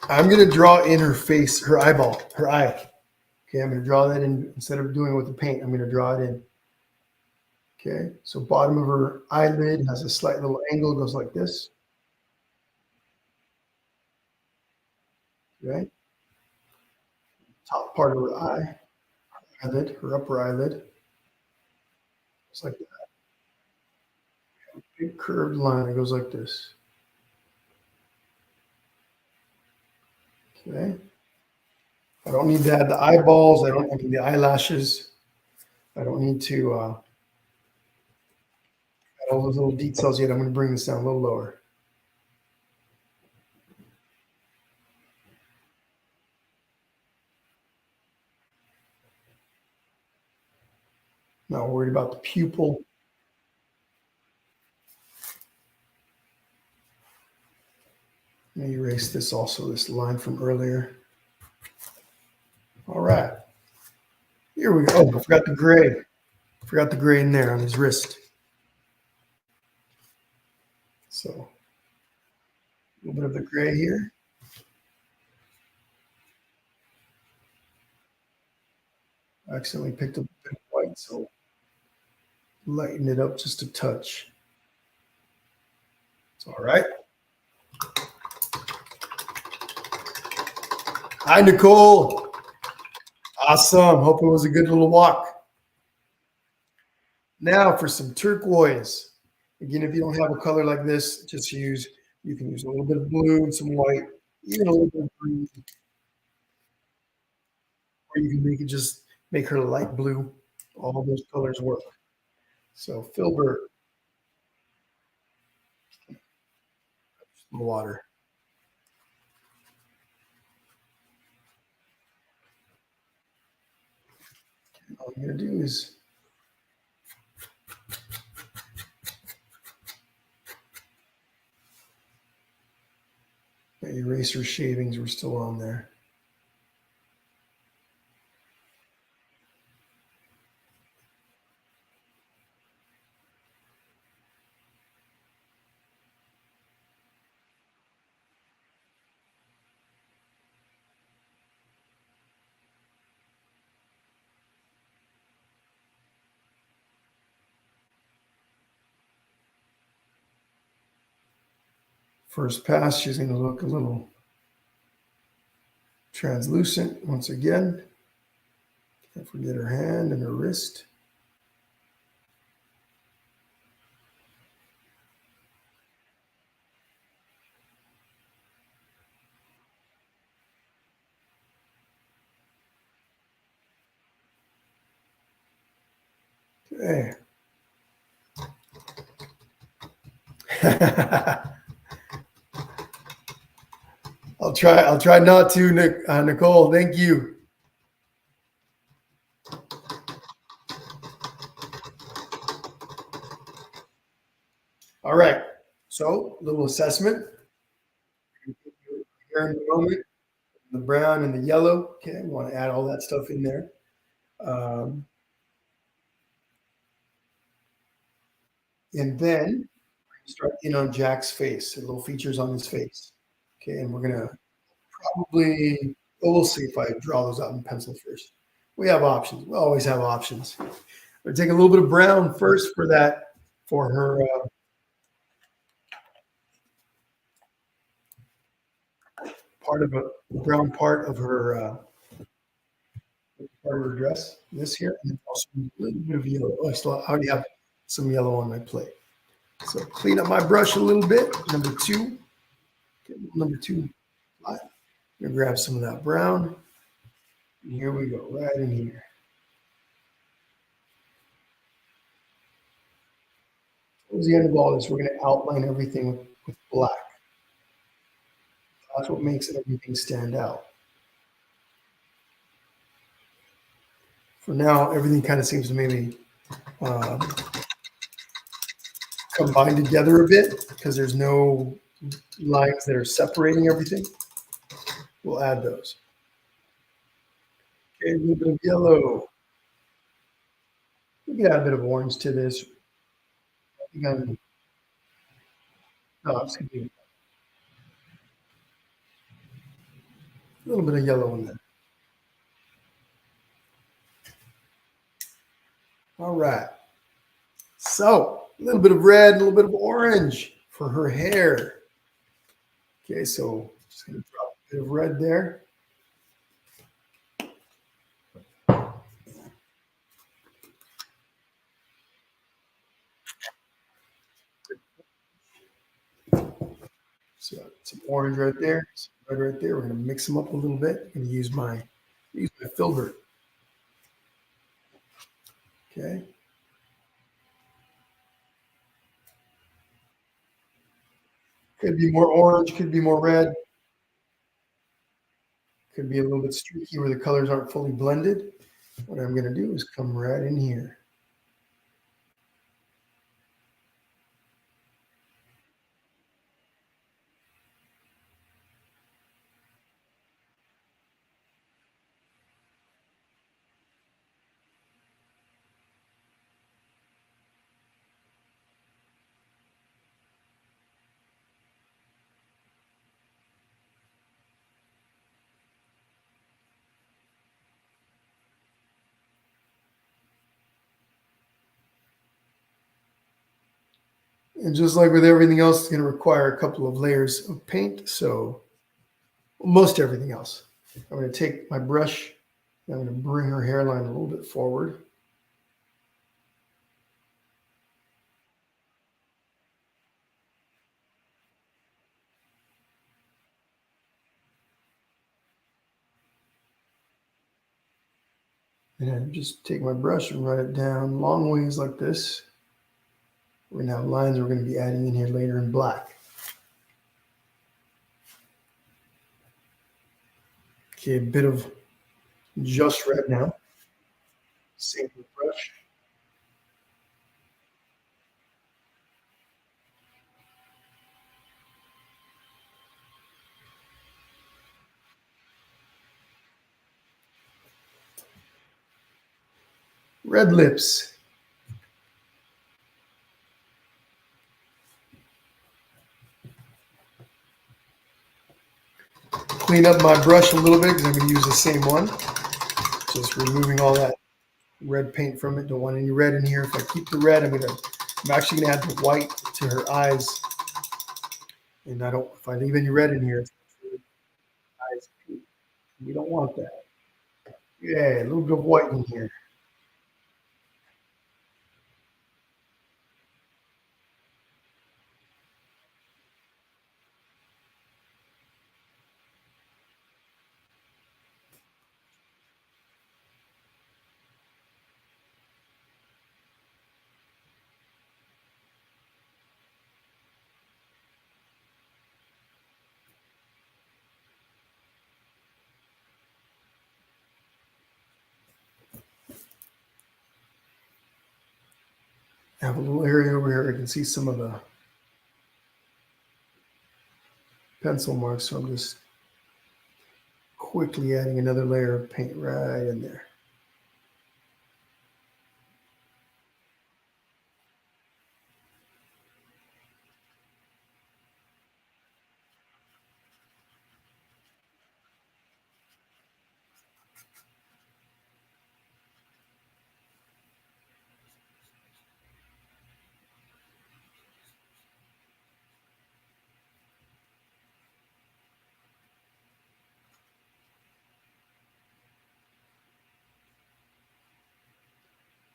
I'm going to draw in her face, her eyeball, her eye. Okay, I'm going to draw that in. Instead of doing it with the paint, I'm going to draw it in. Okay, so bottom of her eyelid has a slight little angle, goes like this. Okay, top part of her eyelid, her upper eyelid, it's like that. Big curved line that goes like this. Okay, I don't need to add the eyeballs. I mean the eyelashes. I don't need to add all those little details yet. I'm going to bring this down a little lower. Not worried about the pupil. Let me erase this also, this line from earlier. All right. Here we go. Oh, I forgot the gray. Forgot the gray in there on his wrist. So a little bit of the gray here. I accidentally picked up a bit of white, so lighten it up just a touch. It's all right. Hi, Nicole. Awesome. Hope it was a good little walk. Now for some turquoise. Again, if you don't have a color like this, you can use a little bit of blue and some white, even a little bit of green, or you can make her light blue. All those colors work. So filbert, water. All I'm gonna do is the eraser shavings were still on there. First pass, she's gonna look a little translucent once again. Can't forget her hand and her wrist. Okay. I'll try not to, Nicole. Thank you. All right. So, little assessment. Here in the moment, the brown and the yellow. Okay, we want to add all that stuff in there. Um, and then start in on Jack's face, the little features on his face. Okay, and we're gonna probably, well, we'll see if I draw those out in pencil first. We have options. We always have options. We'll take a little bit of brown first for that, for her part of a brown part of her dress. This here, and then also a little bit of yellow. Oh, I already have some yellow on my plate. So clean up my brush a little bit. Number two. Okay, number two. I'm gonna grab some of that brown. And here we go, right in here. Towards the end of all this, we're going to outline everything with black. That's what makes everything stand out. For now, everything kind of seems to maybe combine together a bit because there's no lines that are separating everything. We'll add those. Okay, a little bit of yellow. We can add a bit of orange to this. I think no, it's going to be a little bit of yellow in there. All right. So a little bit of red, a little bit of orange for her hair. Okay, so just going to drop a bit of red there. So some orange right there, some red right there. We're going to mix them up a little bit. I'm going to use my Use my filbert. Okay. Could be more orange, could be more red, could be a little bit streaky where the colors aren't fully blended. What I'm going to do is come right in here. And just like with everything else, it's going to require a couple of layers of paint. So most everything else. I'm going to take my brush and I'm going to bring her hairline a little bit forward. And then just take my brush and run it down long ways like this. We're going to have lines we're going to be adding in here later in black. Okay, a bit of just red now. Same with brush. Red lips. Clean up my brush a little bit because I'm going to use the same one. Just removing all that red paint from it. Don't want any red in here. If I keep the red, I'm actually going to add the white to her eyes. And if I leave any red in here, it's eyes pink. We don't want that. Yeah, a little bit of white in here. I have a little area over here. I can see some of the pencil marks. So I'm just quickly adding another layer of paint right in there.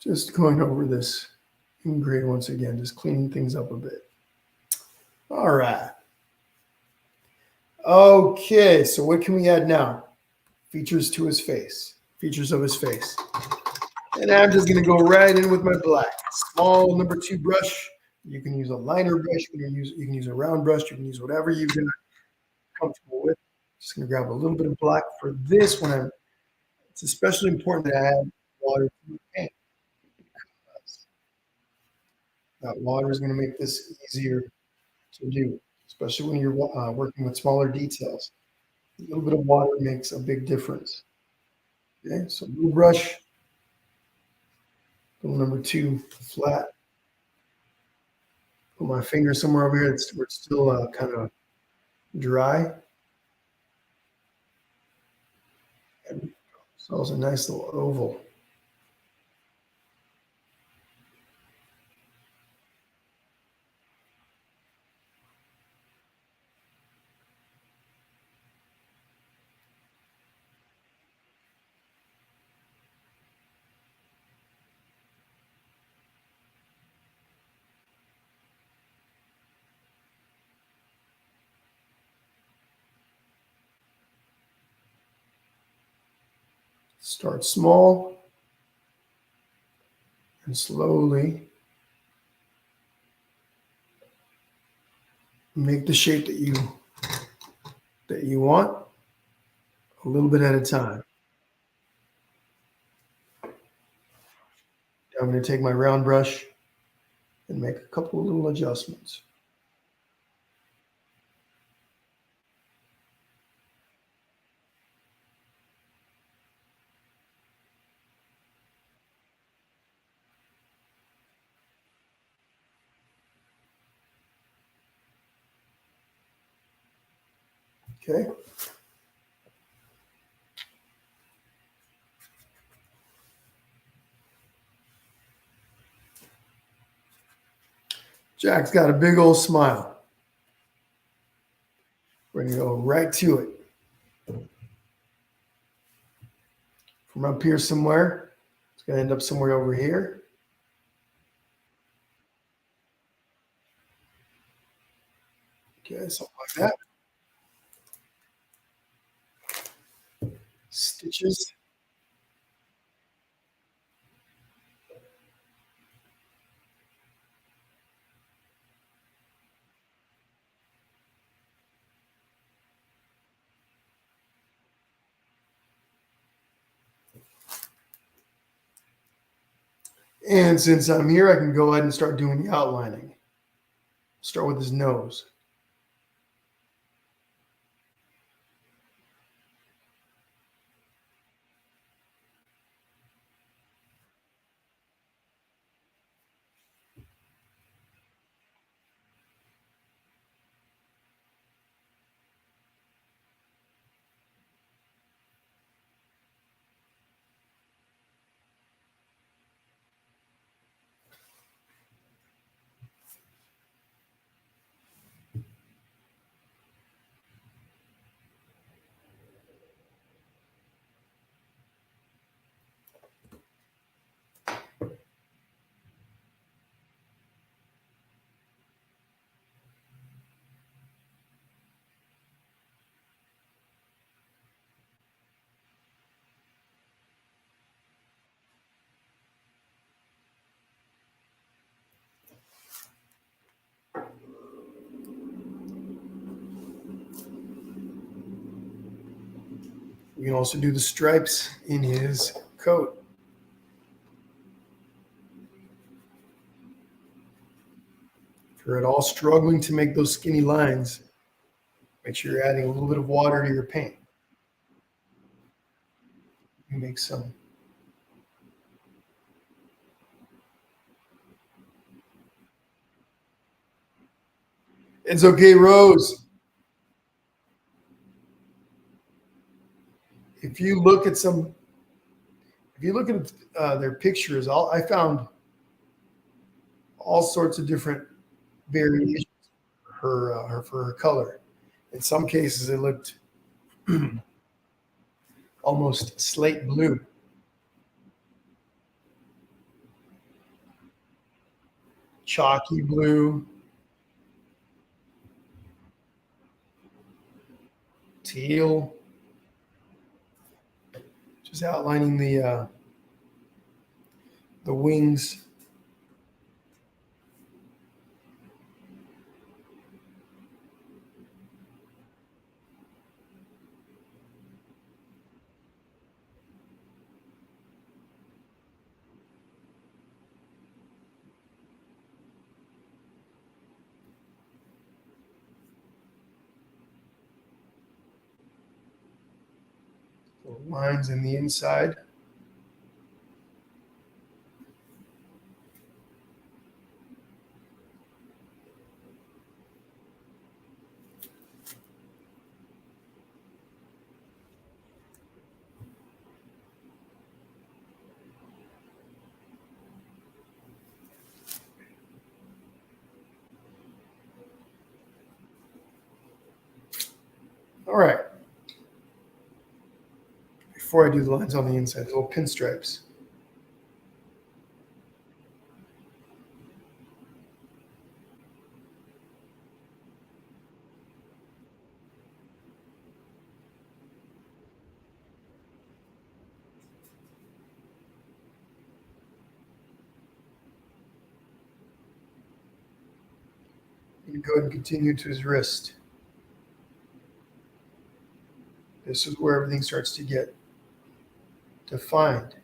Just going over this in gray once again, just cleaning things up a bit. All right. Okay, so what can we add now? Features to his face. Features of his face. And I'm just going to go right in with my black. Small number 2 brush. You can use a liner brush. You can use a round brush. You can use whatever you're comfortable with. Just going to grab a little bit of black for this one. It's especially important to add water to the paint. That water is going to make this easier to do, especially when you're working with smaller details. A little bit of water makes a big difference. Okay, so blue brush, little number 2 flat. Put my finger somewhere over here where it's still kind of dry. And so it's a nice little oval. Start small and slowly make the shape that you want a little bit at a time. I'm going to take my round brush and make a couple of little adjustments. Okay. Jack's got a big old smile. We're going to go right to it. From up here somewhere, it's going to end up somewhere over here. Okay, something like that. Stitches. And since I'm here, I can go ahead and start doing the outlining. Start with his nose. We can also do the stripes in his coat. If you're at all struggling to make those skinny lines, make sure you're adding a little bit of water to your paint. Make some. It's okay, Rose. If you look at some, if you look at their pictures, I found all sorts of different variations for her color. In some cases, it looked almost slate blue, chalky blue, teal. Just outlining the wings. Lines in the inside. All right. Before I do the lines on the inside, little pinstripes. And go ahead and continue to his wrist. This is where everything starts to get defined.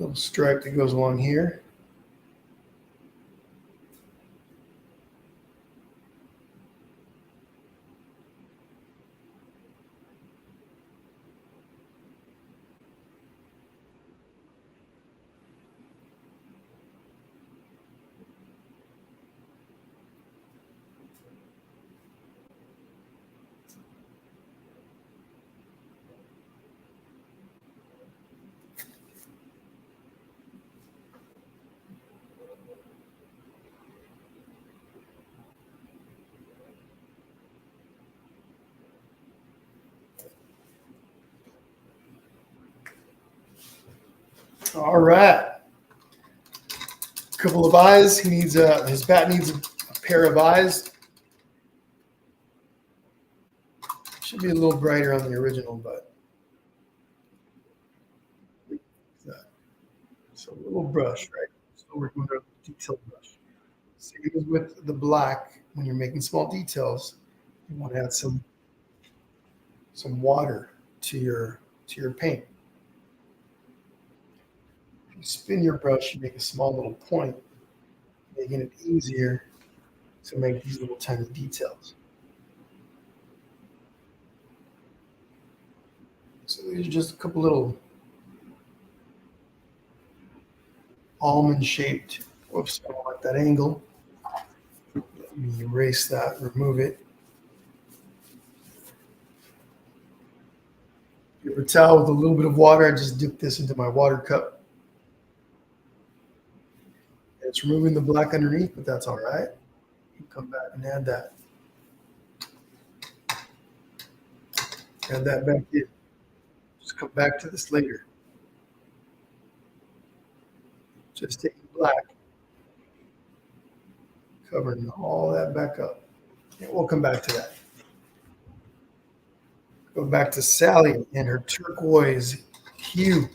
Little stripe that goes along here. All right. Couple of eyes. He needs his bat needs a pair of eyes. Should be a little brighter on the original, but so a little brush, right? Still working with a detailed brush. Same as with the black. When you're making small details, you want to add some water to your paint. If you spin your brush, you make a small little point, making it easier to make these little tiny details. So these are just a couple little almond shaped. Whoops, I don't like that angle. Let me erase that, remove it. Paper towel with a little bit of water. I just dip this into my water cup. It's removing the black underneath, but that's all right. You come back and add that. Add that back in. Just come back to this later. Just taking black, covering all that back up. And we'll come back to that. Go back to Sally and her turquoise hue.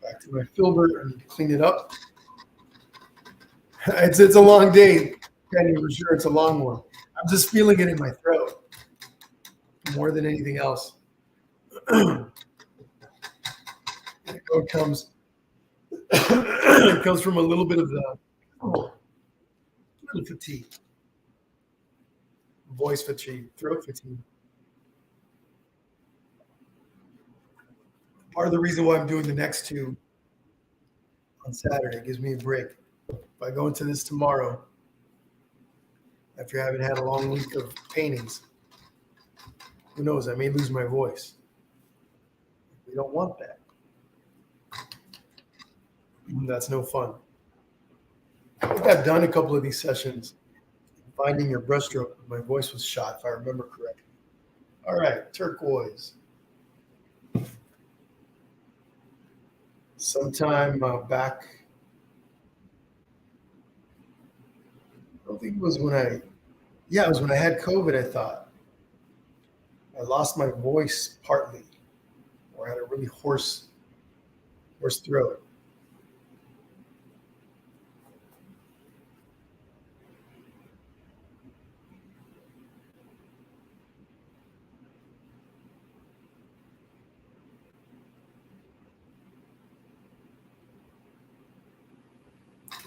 Back to my filbert. I need to clean it up. It's a long day, Penny, for sure. It's a long one. I'm just feeling it in my throat more than anything else. It comes it comes from a little bit of the little fatigue, voice fatigue, throat fatigue. Part of the reason why I'm doing the next two on Saturday gives me a break. If I go into this tomorrow, after having had a long week of paintings, who knows? I may lose my voice. We don't want that. That's no fun. I think I've done a couple of these sessions. Finding your brushstroke, my voice was shot, if I remember correctly. All right, turquoise. Sometime back, I don't think it was when it was when I had COVID, I thought. I lost my voice partly, or I had a really hoarse throat.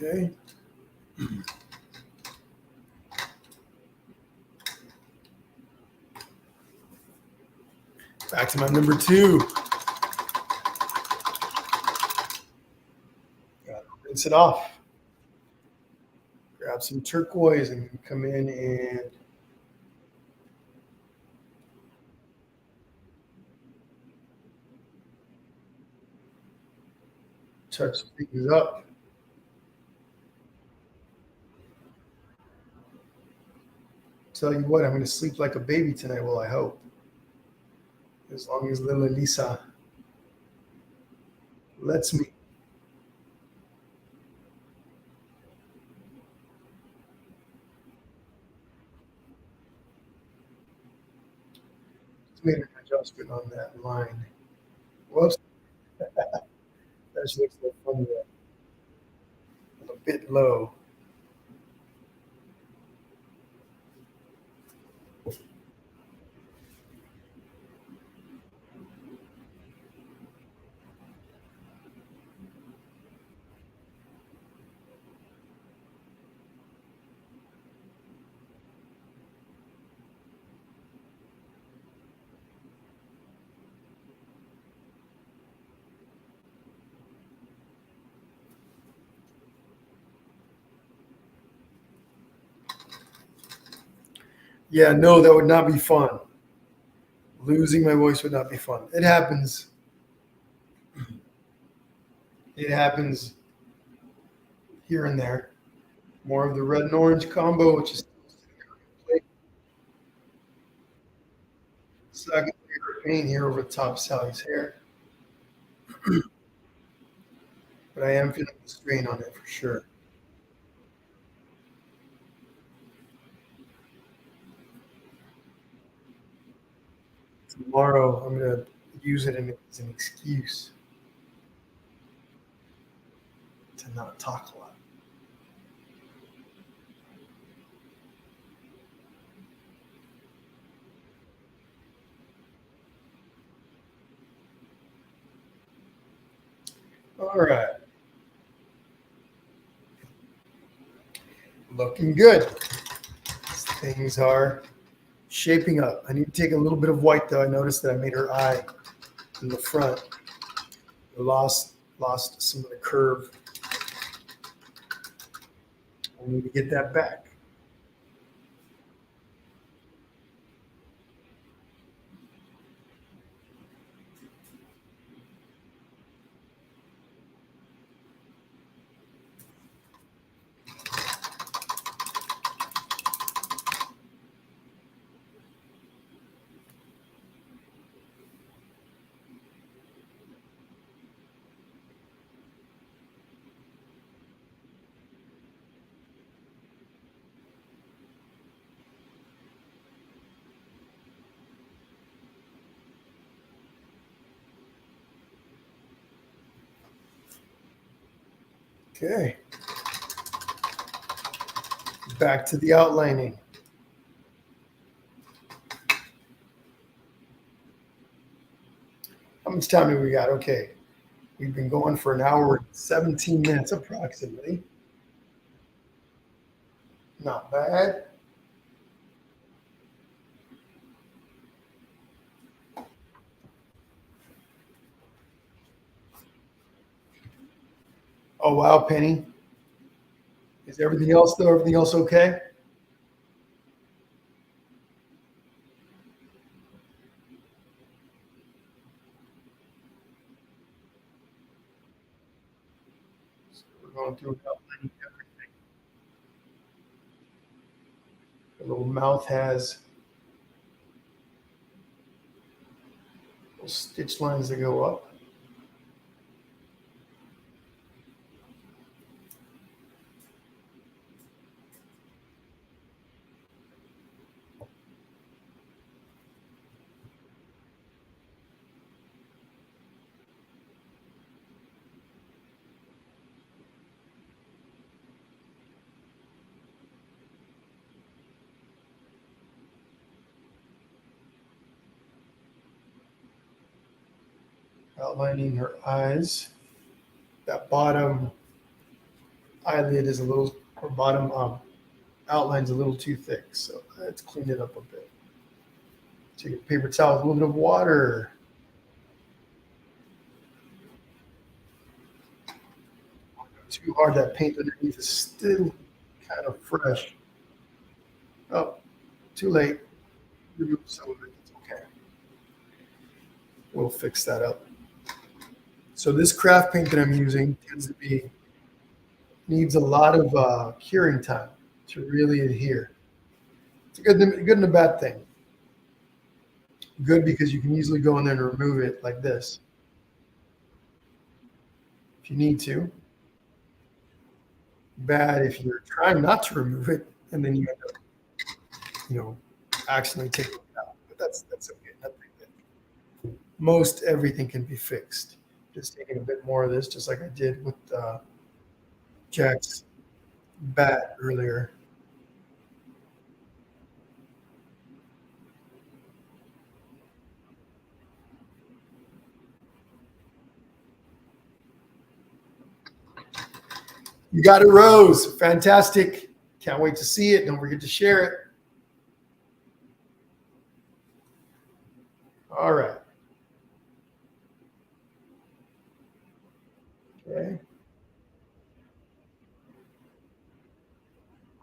Okay. Back to my number two. Gotta rinse it off. Grab some turquoise and come in and touch things up. Tell you what, I'm going to sleep like a baby tonight. Well, I hope. As long as little Elisa Lets me. Made an adjustment on that line. Whoops, that just looks so funny there. A bit low. Yeah, no, that would not be fun. Losing my voice would not be fun. It happens. It happens here and there. More of the red and orange combo, which is second layer of paint here over the top of Sally's hair. But I am feeling the strain on it for sure. Tomorrow, I'm going to use it as an excuse to not talk a lot. All right. Looking good. Things are shaping up. I need to take a little bit of white though. I noticed that I made her eye in the front. I lost some of the curve. I need to get that back. Okay. Back to the outlining. How much time do we got? Okay. We've been going for an hour and 17 minutes approximately. Not bad. Oh wow, Penny. Is everything else though? Everything else okay? So we're going through outlining everything. The little mouth has little stitch lines that go up. Outlining her eyes. That bottom eyelid is a little, or bottom outline's a little too thick. So let's clean it up a bit. Take a paper towel with a little bit of water. Too hard. That paint underneath is still kind of fresh. Oh, too late. Remove some of it. It's okay. We'll fix that up. So this craft paint that I'm using tends to be needs a lot of curing time to really adhere. It's a good and a bad thing. Good because you can easily go in there and remove it like this. if you need to. Bad if you're trying not to remove it and then you end up, you know, accidentally taking it out. But that's okay. Nothing that most everything can be fixed. Just taking a bit more of this, just like I did with Jack's bat earlier. You got it, Rose. Fantastic. Can't wait to see it. Don't forget to share it. All right. Okay.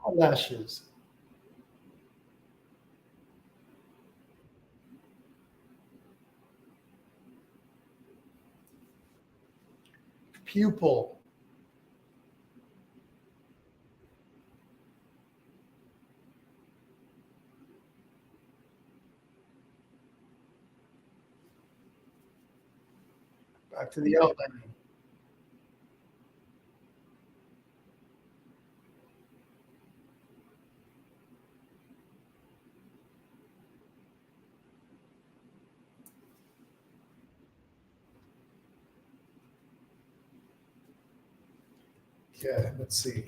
Eyelashes. Pupil. Back to the outlining. Okay, let's see.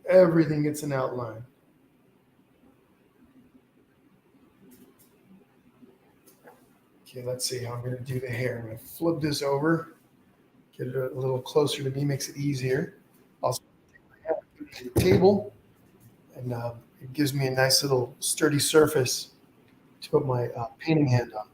Everything gets an outline. Okay, let's see how I'm going to do the hair. I'm going to flip this over, get it a little closer to me, makes it easier. Also, take my hand, put it to the table, and it gives me a nice little sturdy surface to put my painting hand on.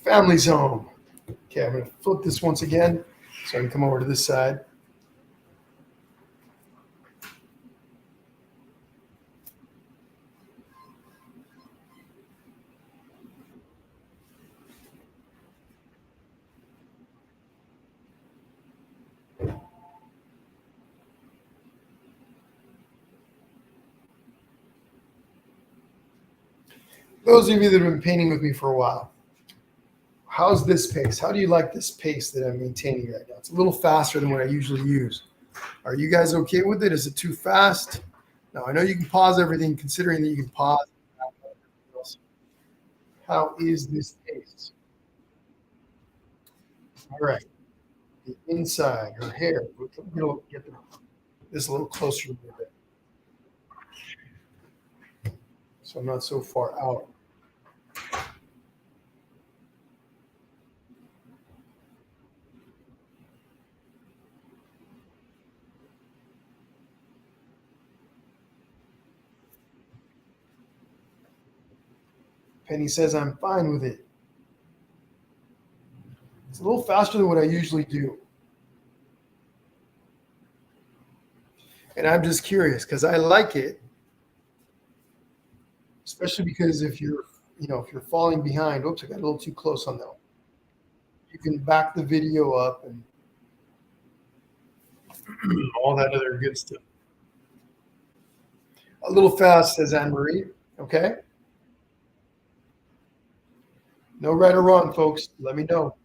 Family's home. Okay, I'm going to flip this once again so I can come over to this side. Those of you that have been painting with me for a while, how's this pace? How do you like this pace that I'm maintaining right now? It's a little faster than what I usually use. Are you guys okay with it? Is it too fast? Now, I know you can pause everything, considering that you can pause. How is this pace? All right, the inside, her hair. We'll get this a little closer a little bit, so I'm not so far out. Penny says I'm fine with it. It's a little faster than what I usually do. And I'm just curious because I like it, especially because if you're, if you're falling behind, oops, I got a little too close on that one. You can back the video up and all that other good stuff. A little fast, says Anne Marie. Okay. No right or wrong, folks. Let me know.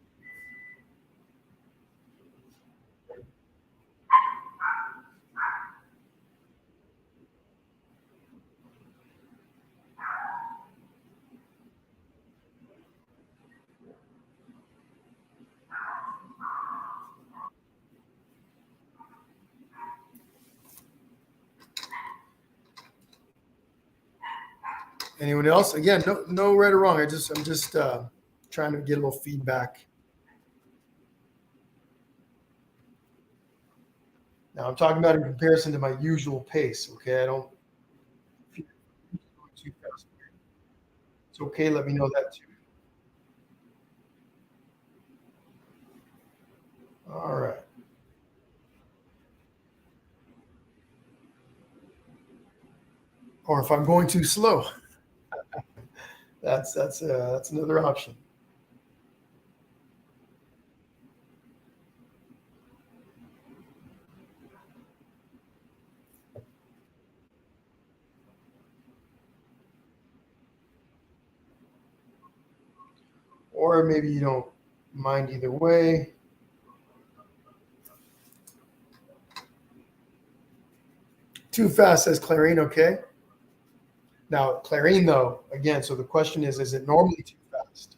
Anyone else? Again, no right or wrong. I'm just trying to get a little feedback. Now I'm talking about in comparison to my usual pace. Okay, I don't feel too fast. It's okay. Let me know that too. All right. Or if I'm going too slow, that's another option. Or maybe you don't mind either way. Too fast, says Clarine. Okay. Now, Clarine, though, again, so the question is it normally too fast?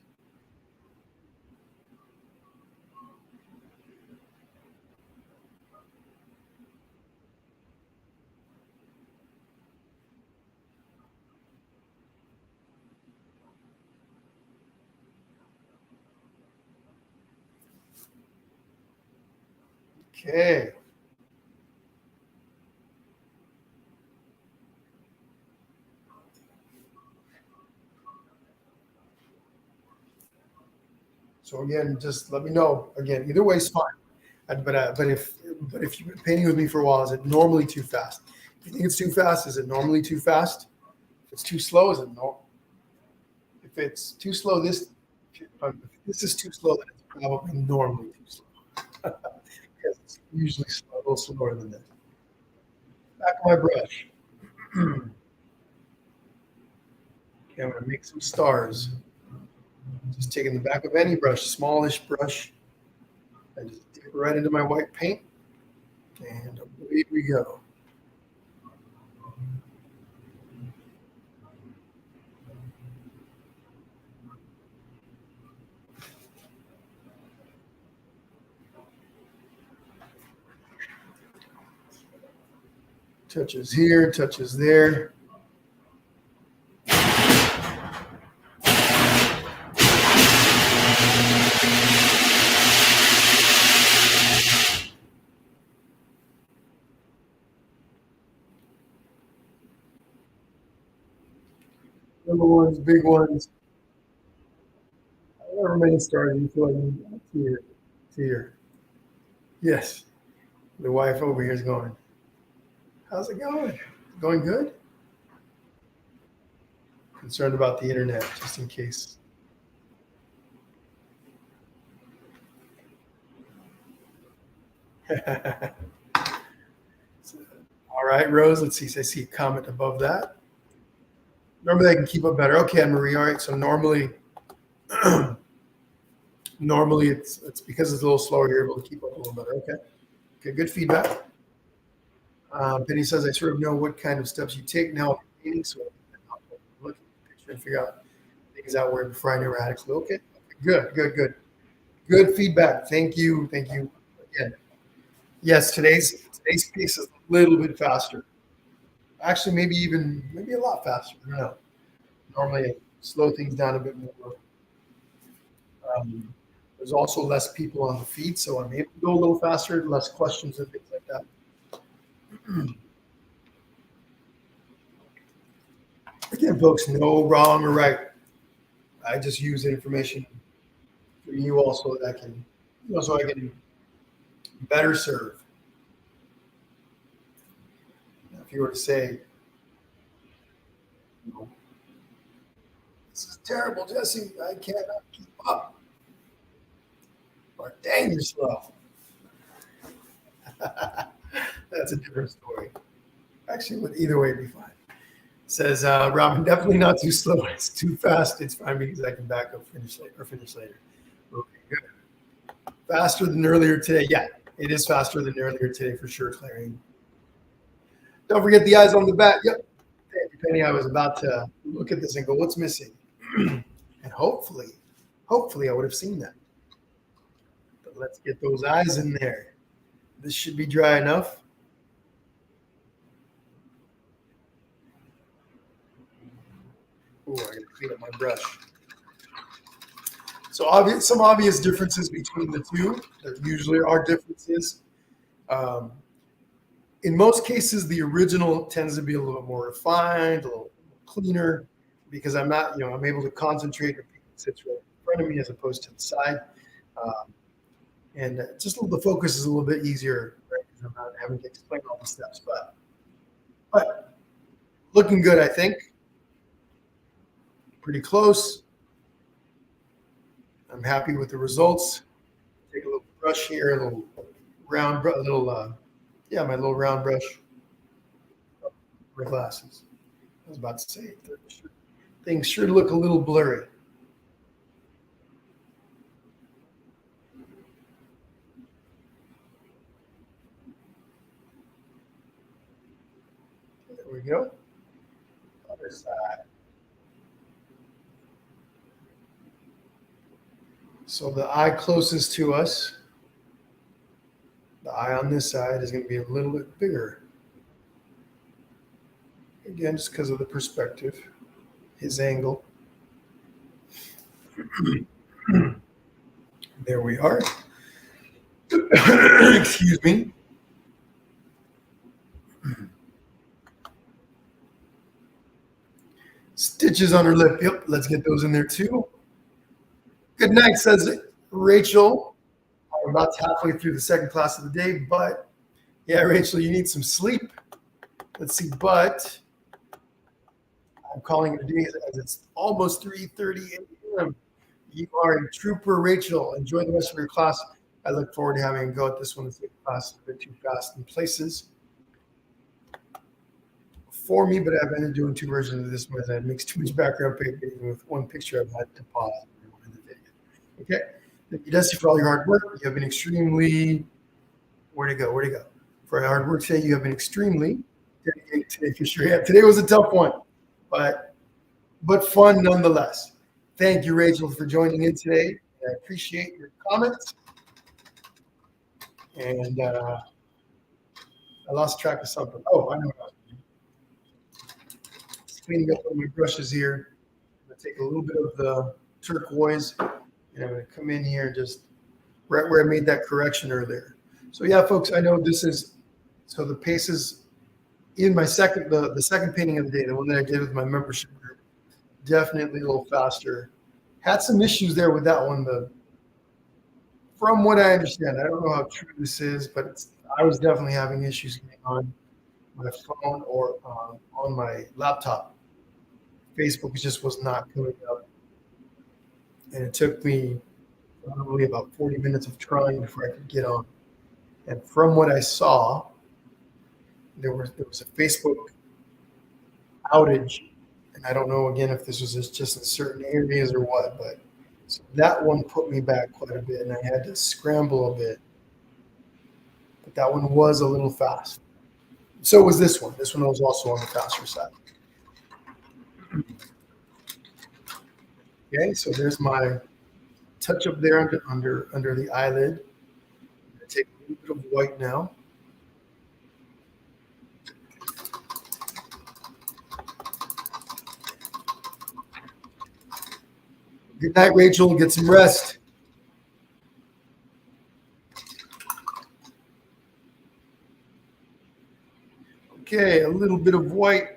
Okay. So again, just let me know. Again, either way is fine. But if you've been painting with me for a while, is it normally too fast? If you think it's too fast, is it normally too fast? If it's too slow, is it normal? If it's too slow, if this is too slow, then it's probably normally too slow. Because it's usually slow, a little slower than this. Back of my brush. Okay, I'm gonna make some stars. Just taking the back of any brush, smallish brush, and just dip right into my white paint, and away we go. Touches here, touches there. Little ones, big ones, however many stars you feel like you got to Yes, the wife over here is going, how's it going? Going good? Concerned about the internet, just in case. All right, Rose, let's see. I see a comment above that. Normally I can keep up better. Okay, Anne Marie. All right, so normally it's because it's a little slower, you're able to keep up a little better. Okay. Okay, good feedback. Penny says, I sort of know what kind of steps you take now in painting, so I'll look at the picture and figure out things out where before I never had a clue. Okay, good, good, good. Good feedback. Thank you. Thank you again. Yes, today's pace is a little bit faster. Actually, maybe a lot faster. I don't know. Normally, I slow things down a bit more. There's also less people on the feed, so I'm able to go a little faster, less questions and things like that. Again, folks, no wrong or right. I just use the information for you also that I can, so I can better serve. If you were to say, you know, this is terrible, Jesse, I cannot keep up, or dang, you're slow. That's a different story. Actually, with either way, it'd be fine. Says Robin, definitely not too slow. It's too fast. It's fine because I can back up, finish later. Okay, good. Faster than earlier today. Yeah, it is faster than earlier today for sure, Clarine. Don't forget the eyes on the back. Yep. Thank you, Penny. I was about to look at this and go, what's missing? And hopefully I would have seen that. But let's get those eyes in there. This should be dry enough. looking at my brush. So some obvious differences between the two. There usually are differences. In most cases, the original tends to be a little more refined, a little cleaner, because I'm not, I'm able to concentrate. It sits right in front of me as opposed to the side, and just the focus is a little bit easier, right? Because I'm not having to explain all the steps. But looking good, I think. Pretty close. I'm happy with the results. Take a little brush here, a little round, my little round brush. My glasses. I was about to say, things sure look a little blurry. There we go. Other side. So the eye closest to us, the eye on this side is going to be a little bit bigger. Again, just because of the perspective, his angle. There we are. Excuse me. Stitches on her lip. Yep, let's get those in there too. Good night, says Rachel. I'm about halfway through the second class of the day, but yeah, Rachel, you need some sleep. Let's see, but I'm calling it a day as it's almost 3:30 a.m. You are a trooper, Rachel. Enjoy the rest of your class. I look forward to having a go at this one. It's class a bit too fast in places for me, but I've been doing two versions of this one. It makes too much background paper. Even with one picture, I've had to pause. Okay. Thank you, Dusty, for all your hard work. You have been extremely, where'd it go? For your hard work today, you have been extremely dedicated today for sure. Yeah, today was a tough one, but fun nonetheless. Thank you, Rachel, for joining in today. I appreciate your comments. And I lost track of something. Oh, I know what I was doing. Just cleaning up on my brushes here. I'm going to take a little bit of the turquoise, and I'm going to come in here just right where I made that correction earlier. So yeah, folks, I know this is, so the pace is in my second, the second painting of the day, the one that I did with my membership group, definitely a little faster. Had some issues there with that one, from what I understand. I don't know how true this is, but I was definitely having issues getting on my phone or on my laptop. Facebook just was not coming up. And it took me probably about 40 minutes of trying before I could get on. And from what I saw, there was a Facebook outage. And I don't know, again, if this was just in certain areas or what, but so that one put me back quite a bit, and I had to scramble a bit. But that one was a little fast. So was this one. This one was also on the faster side. Okay, so there's my touch up there under the eyelid. I'm going to take a little bit of white now. Good night, Rachel. Get some rest. Okay, a little bit of white.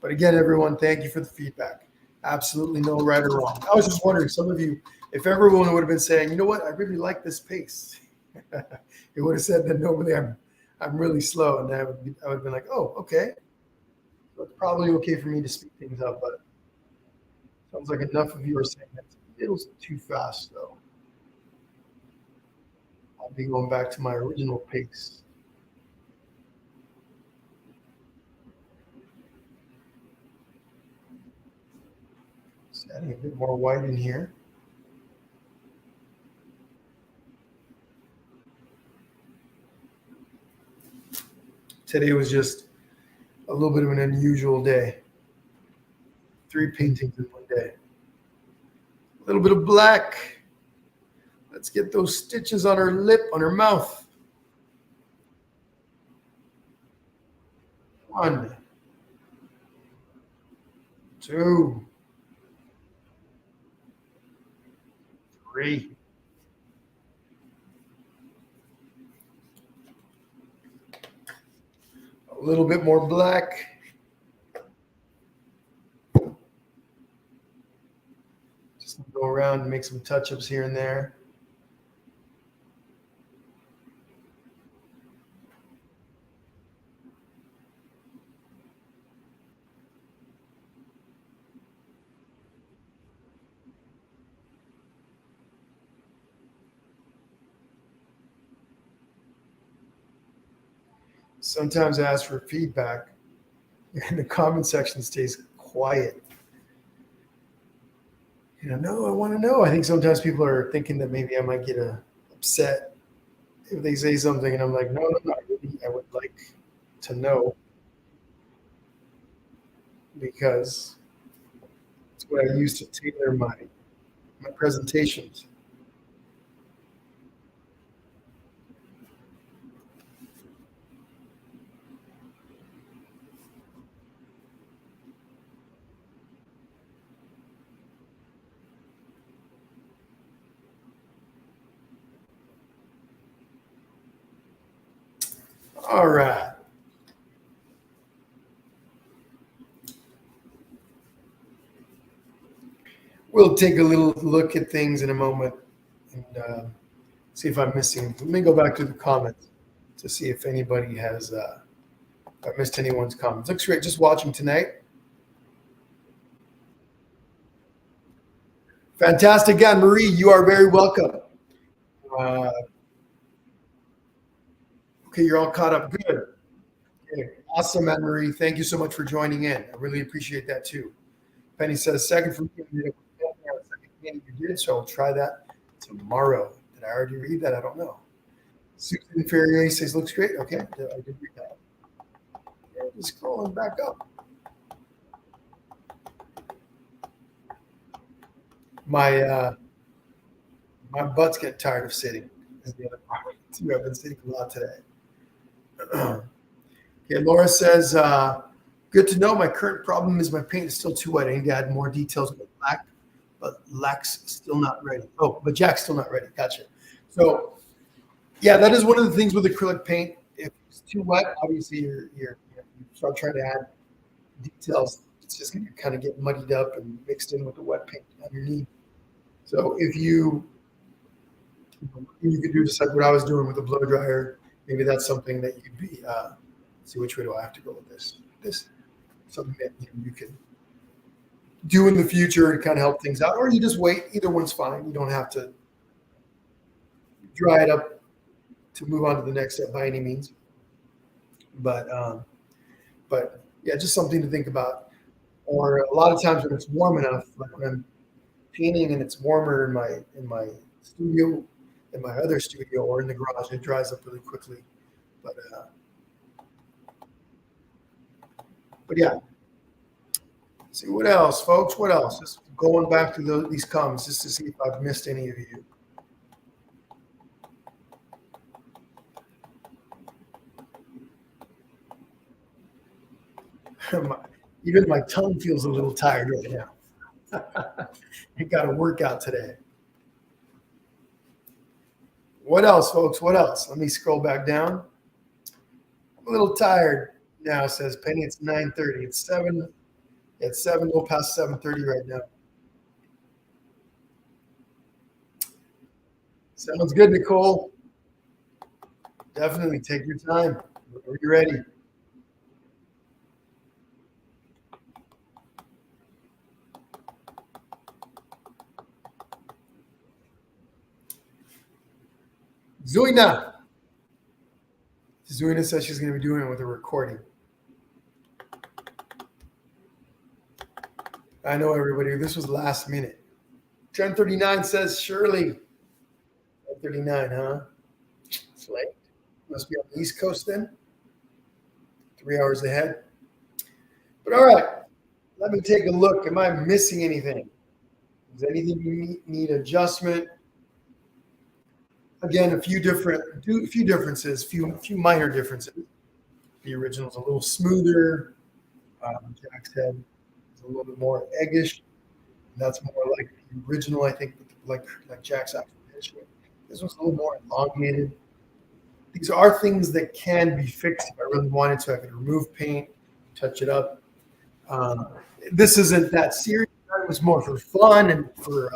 But again, everyone, thank you for the feedback. Absolutely no right or wrong. I was just wondering, some of you, if everyone would have been saying, you know what, I really like this pace, it would have said that normally I'm really slow, and I would have been like, oh, okay. So it's probably okay for me to speed things up, but sounds like enough of you are saying that's a little too fast, though. I'll be going back to my original pace. Just adding a bit more white in here. Today was just a little bit of an unusual day. 3 paintings in one day. A little bit of black. Let's get those stitches on her lip, on her mouth. 1, 2, 3. A little bit more black. Just go around and make some touch-ups here and there. Sometimes I ask for feedback, and the comment section stays quiet. No, I want to know. I think sometimes people are thinking that maybe I might get upset if they say something, and I'm like, no, no, no. I would like to know because it's what I use to tailor my presentations. All right. We'll take a little look at things in a moment and see if I'm missing. Let me go back to the comments to see if anybody has, if I missed anyone's comments. Looks great. Just watching tonight. Fantastic, Anne Marie. You are very welcome. Uh, okay, you're all caught up. Good. Okay. Awesome, Anne Marie. Thank you so much for joining in. I really appreciate that too. Penny says, second from you did, so I'll try that tomorrow. Did I already read that? I don't know. Susan Ferrier says, looks great. Okay, I did read that. Yeah, just scrolling back up. My my butt's getting tired of sitting. Is the other part. I've been sitting a lot today. Okay, Laura says, good to know. My current problem is my paint is still too wet. I need to add more details with black, but Lack's still not ready. Oh, but Jack's still not ready. Gotcha. So, yeah, that is one of the things with acrylic paint. If it's too wet, obviously you start trying to add details. It's just going to kind of get muddied up and mixed in with the wet paint underneath. So if you could do just like what I was doing with the blow dryer, maybe that's something that you could be. See, which way do I have to go with this? This something that you can do in the future to kind of help things out, or you just wait. Either one's fine. You don't have to dry it up to move on to the next step by any means. But yeah, just something to think about. Or a lot of times when it's warm enough, like when I'm painting and it's warmer in my studio, in my other studio, or in the garage, it dries up really quickly. But yeah. See what else, folks? What else? Just going back to these comments just to see if I've missed any of you. Even my tongue feels a little tired right now. I got a workout today. What else, folks? What else? Let me scroll back down. I'm a little tired now, says Penny. It's 9:30. It's 7. It's 7, little past 7:30 right now. Sounds good, Nicole. Definitely take your time. Are you ready? Zuina. Zuina says she's going to be doing it with a recording. I know, everybody. This was last minute. 10:39 says Shirley. 10:39, huh? It's late. Must be on the East Coast then. 3 hours ahead. But all right, let me take a look. Am I missing anything? Is anything need adjustment? Again, a few differences, few minor differences. The original is a little smoother. Jack's head is a little bit more eggish. That's more like the original, I think, like Jack's actual head shape. This one's a little more elongated. These are things that can be fixed if I really wanted to. I could remove paint, touch it up. Um, this isn't that serious. It was more for fun and for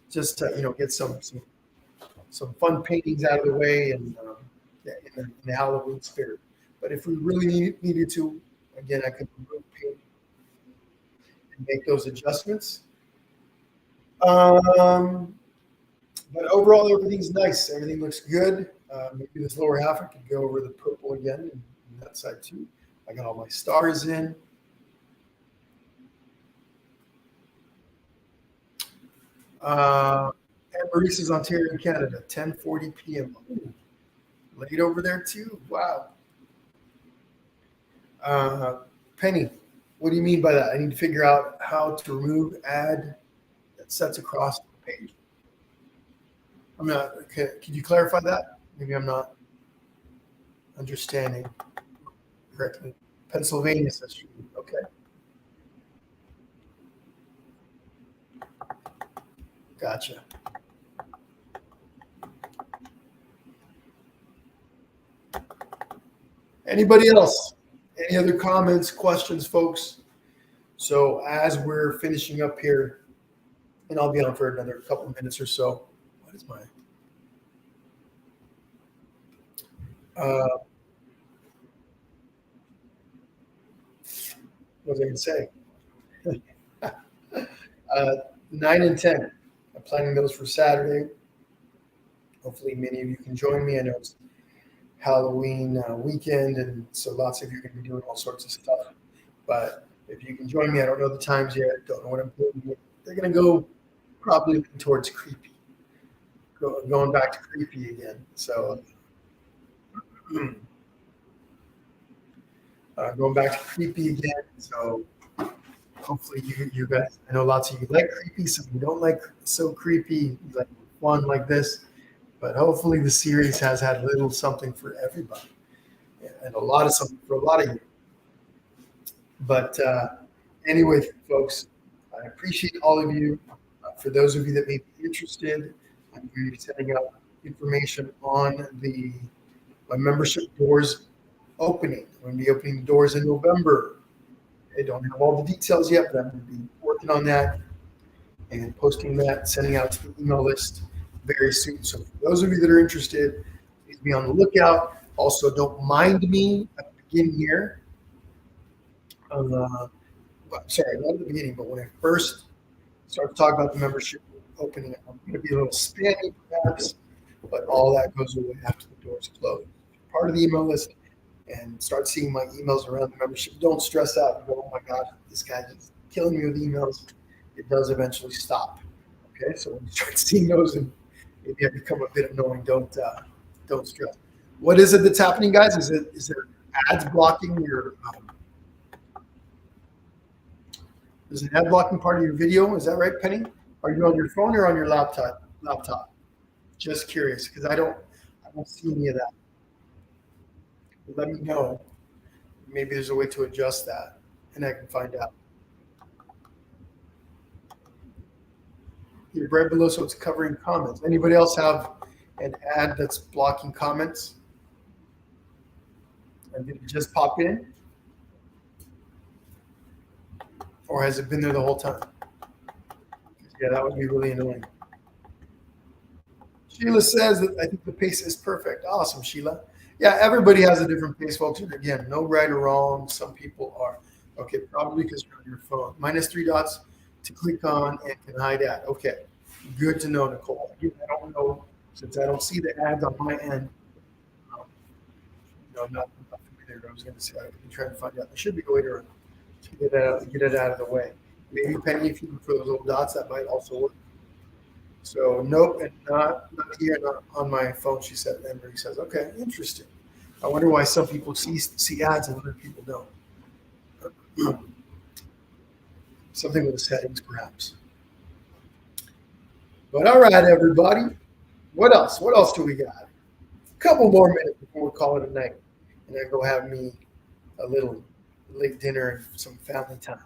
just to get some fun paintings out of the way and yeah, in the Halloween spirit. But if we really needed to, again, I could remove paint and make those adjustments. Um, but overall, everything's nice. Everything looks good. Maybe this lower half, I could go over the purple again and that side too. I got all my stars in. Uh, and Maurice's Ontario, Canada, 10:40 p.m. Ooh, late over there too. Wow. Uh, Penny, what do you mean by that? I need to figure out how to remove ad that sets across the page. I'm not. Okay, could you clarify that? Maybe I'm not understanding correctly. Pennsylvania says you. Okay, gotcha. Anybody else? Any other comments, questions, folks? So as we're finishing up here, and I'll be on for another couple of minutes or so. What is my? Uh, what was I going to say? 9 and 10. I'm planning those for Saturday. Hopefully, many of you can join me. I know it's Halloween weekend, and so lots of you are going to be doing all sorts of stuff. But if you can join me, I don't know the times yet. Don't know what I'm doing yet. They're going to go probably towards creepy, going back to creepy again. So going back to creepy again. So hopefully you guys, I know lots of you like creepy, some of you don't like so creepy, you like fun like this. But hopefully the series has had a little something for everybody and a lot of something for a lot of you. But anyway, folks, I appreciate all of you. For those of you that may be interested, I'm going to be sending out information on my membership doors opening. I'm going to be opening doors in November. I don't have all the details yet, but I'm going to be working on that and posting that, sending out to the email list very soon. So for those of you that are interested, please be on the lookout. Also, don't mind me at the beginning here. Sorry, not at the beginning, but when I first start to talk about the membership opening, I'm going to be a little spammy perhaps, but all that goes away after the doors close. Part of the email list and start seeing my emails around the membership. Don't stress out. Go, oh my God, this guy's just killing me with emails. It does eventually stop. Okay, so when you start seeing those and maybe I become a bit annoying, don't stress. What is it that's happening, guys? Is there ads blocking your? Is an ad blocking part of your video? Is that right, Penny? Are you on your phone or on your laptop? Laptop. Just curious because I don't see any of that. Let me know. Maybe there's a way to adjust that, and I can find out. Your right below, so it's covering comments. Anybody else have an ad that's blocking comments? And did it just pop in? Or has it been there the whole time? Yeah, that would be really annoying. Sheila says that I think the pace is perfect. Awesome, Sheila. Yeah, everybody has a different pace, folks. And again, no right or wrong. Some people are. Okay, probably because you're on your phone. Minus 3 dots to click on and can hide ad. Okay, good to know, Nicole. Again, I don't know, since I don't see the ads on my end. I'm not familiar. I was going to say, I can try to find out. There should be a way to get it out of the way. Maybe Penny, if you look for those little dots, that might also work. So nope, and not here, not on my phone. She said. And he says, okay, interesting. I wonder why some people see ads and other people don't. Something with the settings, perhaps. But all right, everybody. What else? What else do we got? A couple more minutes before we call it a night. and then go have me a little late dinner and some family time.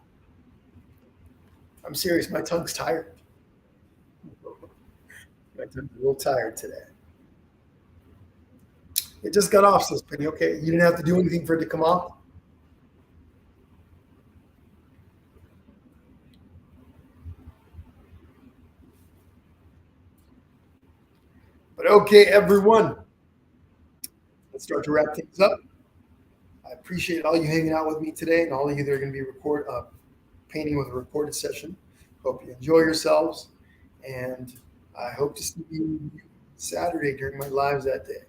I'm serious. My tongue's tired. My tongue's a little tired today. It just got off, says Penny. Okay, you didn't have to do anything for it to come off. But okay, everyone, let's start to wrap things up. I appreciate all you hanging out with me today, and all of you that are going to be painting with a recorded session. Hope you enjoy yourselves, and I hope to see you Saturday during my lives that day.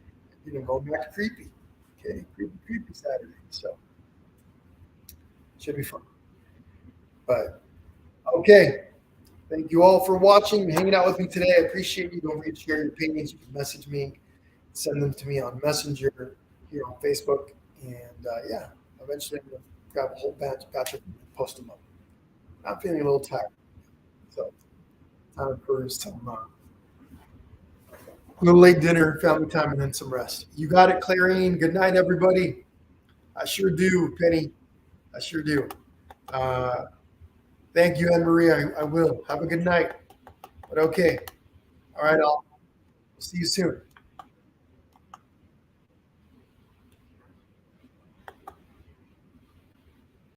Going back to creepy. Okay, creepy Saturday. So should be fun. But okay, thank you all for watching and hanging out with me today. I appreciate you. Don't forget to share your opinions. You can message me, send them to me on Messenger here on Facebook, and yeah, eventually I'm gonna grab a whole batch of them and post them up. I'm feeling a little tired, so time for some little late dinner, family time, and then some rest. You got it, Clarine. Good night, everybody. I sure do, Penny. I sure do. Uh, thank you, Anne Marie. I will. Have a good night. But okay. All right, I'll see you soon.